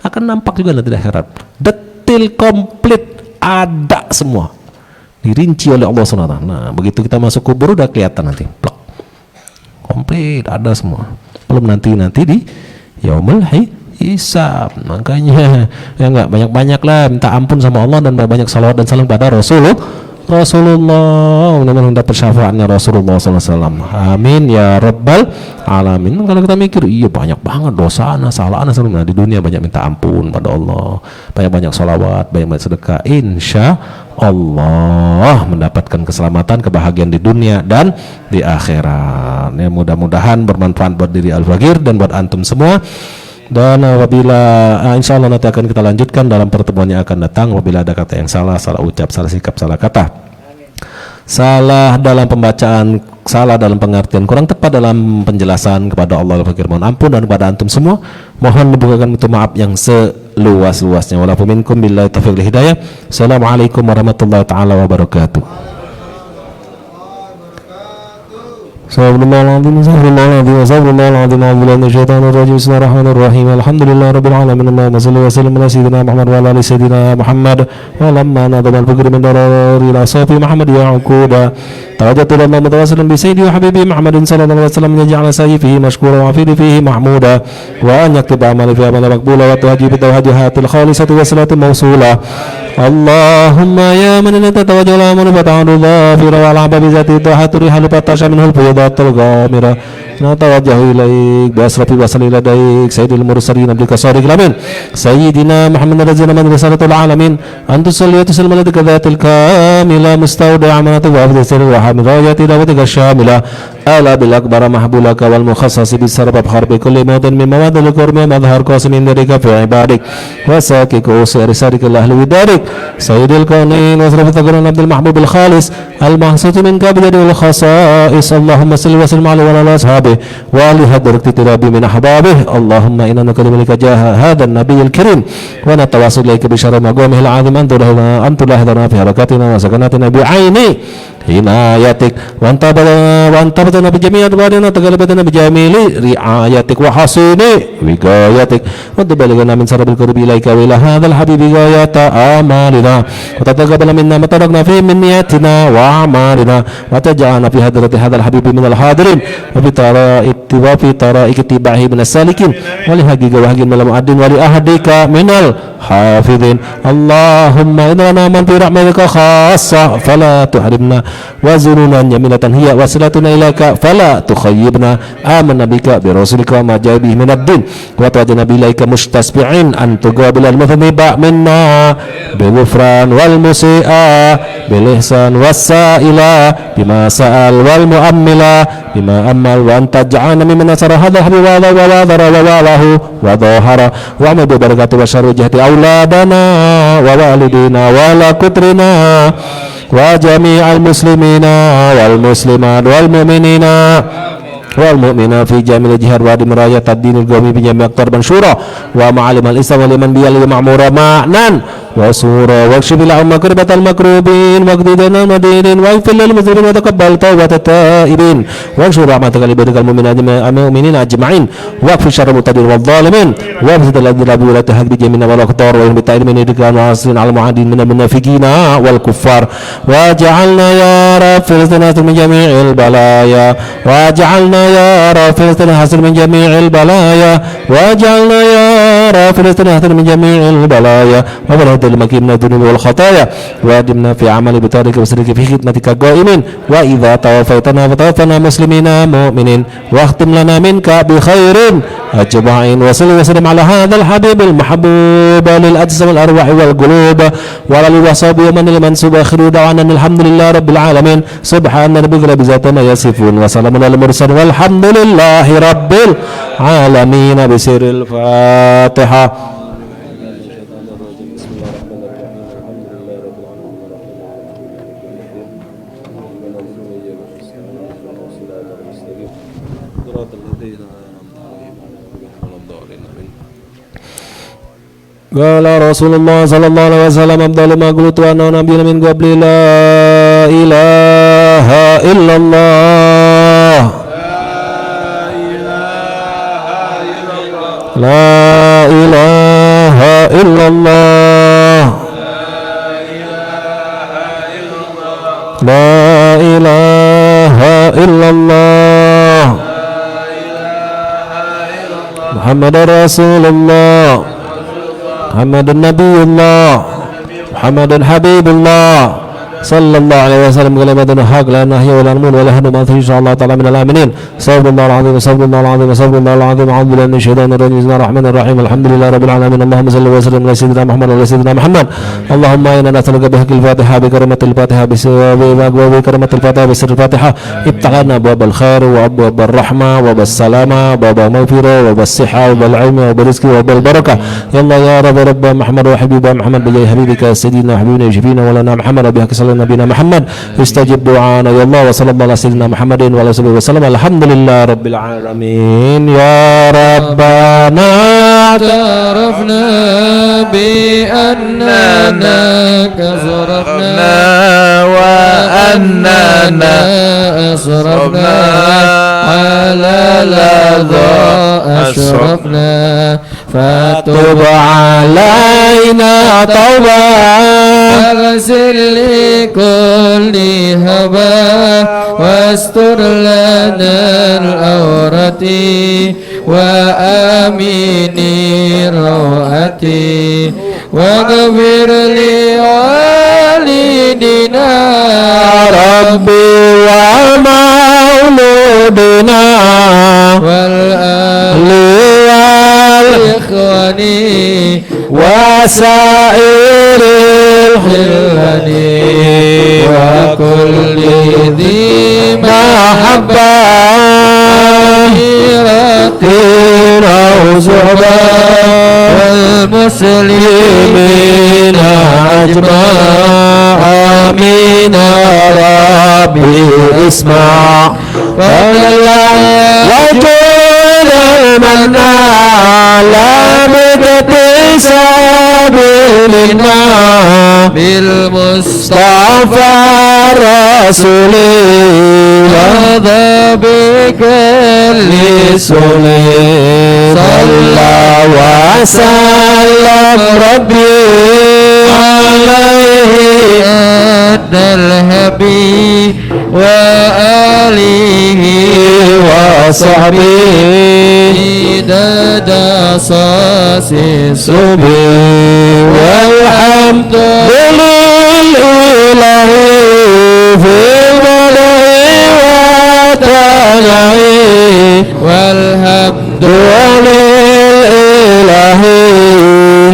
akan nampak juga nanti di akhirat. Detil, komplit, ada semua, dirinci oleh Allah SWT. Nah, begitu kita masuk kubur udah kelihatan nanti, plak, komplit, ada semua. Belum nanti di yaumul hisab. Makanya, ya enggak, banyak-banyak lah minta ampun sama Allah dan banyak salawat dan salam pada Rasulullah, mudah-mudahan dapat syafaatnya Rasulullah SAW. Amin ya rabbal alamin. Kalau kita mikir, iya banyak banget dosa, salah, nah, di dunia banyak minta ampun pada Allah, banyak-banyak salawat, banyak-banyak sedekah, insya Allah mendapatkan keselamatan, kebahagiaan di dunia dan di akhirat. Ya, mudah-mudahan bermanfaat buat diri Al-Fakir dan buat antum semua. Dan apabila insya Allah nanti akan kita lanjutkan dalam pertemuan yang akan datang. Apabila ada kata yang salah ucap, salah sikap, salah kata, salah dalam pembacaan, salah dalam pengertian, kurang tepat dalam penjelasan kepada Allah al-Fakir, mohon ampun, dan kepada antum semua mohon dibukakan pintu maaf yang seluas-luasnya. Walaupun minkum billahi taufiq wal hidayah. Assalamualaikum warahmatullahi taala wabarakatuh. Bismillahirrahmanirrahim. Bismillahirrahmanirrahim. Alhamdulillahirabbil alamin. Allahumma shalli wa sallim ala sayyidina Muhammad wa ala ali sayyidina Muhammad. Wa lamma nadama al-fikr min darari ila safi Muhammad ya uquda. Tawajjatu ila Allah mutawassilan bi sayyidi wa habibi Muhammadin sallallahu alaihi wasallam yaj'al sayfihi mashkura wa fi fihi mahmuda wa an yaktuba amali fi amali maqbula wa tuhajibu tawajjuhatil khalisati wa salatu mawsula. Allahumma ya man tatawajjala man fata'alullah fi rawal habibi zati tahaturi halifatasha minhul fiyadatul ghamira natawajjahu ilaik bi asrafi wa saliladaik sayyidil mursalin abdika sadiqil amin sayyidina Muhammad rasulina man risalatul alamin antus saliyatu sallallahu kadzatil kamila mustauda amanatu wa afdal sirri wa hamid rayati dawatika syamila ala bil akbar mahbulaka wal mukhassas bis sabab harbi kulli madan min mawadil qurbi madhar qasimin dalika fi ibadik wa sakiku sirri ahli widarik sayyidil kaunin wa asrafil taqran abdul mahbub al khalis al mahsud min kabidil khasais Allahumma salli wa sallim ala wa ala ashabi wa ali hadrat tirabi min ahbabih. Allahumma inna nukallimu lika jaha hadha an-nabiyil karim wa natawassul ilayka bi syarri maqamihil azim antulahdana fi harakatina wa sakanatina bi aini hinayatik wa antabana bi jami'i adwarina tagalabatana bi jamili riayatik wa hasini wigayatik wa tabaligana min sarabil qurbi ilayka wa ila hadzal habibi ghayata amalina wa tataqabbal minna ma tarakna fi min niyatina wa amalina wa taj'alna fi hadrati hadzal habibi min al hadirin wa fi tara'i ittibahi min as-salikin wa li haqiqa wa haqqin malam adin wa li ahdika minal hafidhin. Allahumma inna man fi rahmatika khassa fala tuhrimna wa zununan yaminatan hiya wasilatuna ilaika fala tukhayyibna amanna bika bi rasulika ma jabihi min ad-din wa ta'adna bilaika mustasbi'in an tuqabila al-muthanniba minna bil ghufran wal musi'a bil ihsan was sa'ila bima sa'al wal mu'ammila bima amal wa anta ja'ana mimman nasara hadha habib wa wadara wa walahu wa dhahara wa amadu barakatuh wa syarri jahti auladana wa walidina wa la kutrina wa jami'al muslimina wal muslimat wal mu'minina wal mu'mina fi jamil jihad wa dimraya tadinul gami bi jami' aktar bansyura wa ma'alim al-islam wa liman biyal ma'mura ma'nan wa sura wa kshibila umma kurbatal makrubin wa qdidana madinin wa ifil lil muslimin wa taqabbal tawbat at-taibin wa syura rahmatal ibadikal mu'minin ajma'in wa fi syarri mutadin wal zalimin wa fi dalil la tahad bi jami'na wal aqtar wa bi ta'limin idkan wa aslin al mu'adin min al-munafiqina wal kuffar wa ja'alna ya rab filistina min jami'il balaya wa ja'alna ya rab filistina hasil min jami'il balaya wa ja'alna ya rab filistina hasil min jami'il balaya wa المكين الذنوب والخطايا وادمنا في عمل بطارك وسرك في خدمتك قائمين وإذا توفيتنا فتوفنا مسلمين مؤمنين واختم لنا منك بخير أجمعين وصل وسلم على هذا الحبيب المحبوب للأجسام والأرواح والقلوب وعلى الوصاب ومن المنسوب آخر دعوانا الحمد لله رب العالمين سبحان ربك رب العزة عما يصفون وسلام على المرسلين والحمد لله رب العالمين بسر الفاتحة. قال رسول الله صلى الله عليه وسلم أفضل ما قلت وأنا نبي من قبل لا إله إلا الله لا إله إلا الله لا إله إلا الله محمد رسول الله محمد نبي الله محمد حبيب الله صلى الله عليه وسلم كلمة الحق لا نحيا ولا نموت ولا نحن ما إن شاء الله تعالى من الآمنين صلى الله العظيم صلى الله العظيم صلى الله العظيم أعوذ بالله من الشيطان الرجيم بسم الله الرحمن الرحيم الحمد لله رب العالمين اللهم صل وسلم على سيدنا محمد وعلى سيدنا محمد اللهم إنا نسألك بحق الفاتحة بكرمة الفاتحة بكرمة الفاتحة بسر الفاتحة ابتغنا باب الخير وأبواب الرحمة وباب السلامة وباب المغفرة وباب الصحة وباب العلم وباب الرزق وباب البركة يا الله يا رب محمد وحبيب محمد بجاه حبيبك سيدنا وحبيبنا وشفينا ولنا محمد وبحق صلى nabiyina Muhammad istajib du'ana ya Allah wa sallallahu ala sayyidina Muhammadin wa ala alihi wasallam alhamdulillah rabbil alamin ya rabbana اعترفنا بأننا كسرفنا وأننا أسرفنا على لظى أشرفنا فتب علينا توبة واغسل لكل هبا واستر لنا الأورة وآمن روعتي واغفر لوالدنا ربي ومولودنا والآل إخواني وسائر الخلان وكل ذي محبة دين أو زهبة والمسلمين أجمع آمين ربي اسمع وجود المنى لا باكتساب منا بالمصطفى رسول هذا بكل صلى وسلم ربي عليه أن الهبي وآله وصحبه عدد صاص سبي والحمد لله في البدء والتنعي والحمد ولله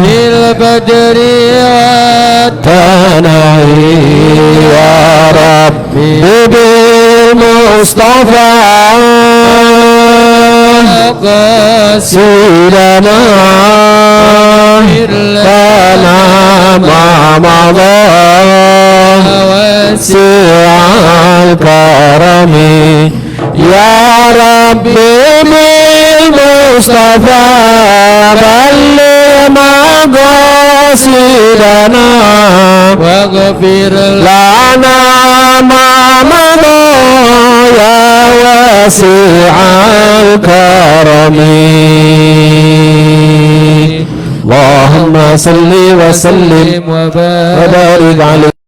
للبدر تنعي يا ربي بالمصطفى سيدنا لنا ما مضى وسع الكرم يا ربي بالمصطفى بلغ مقاصدنا واغفر لنا ما مضى يا واسع الكرم اللهم صل وسلم وبارك وبارك عليه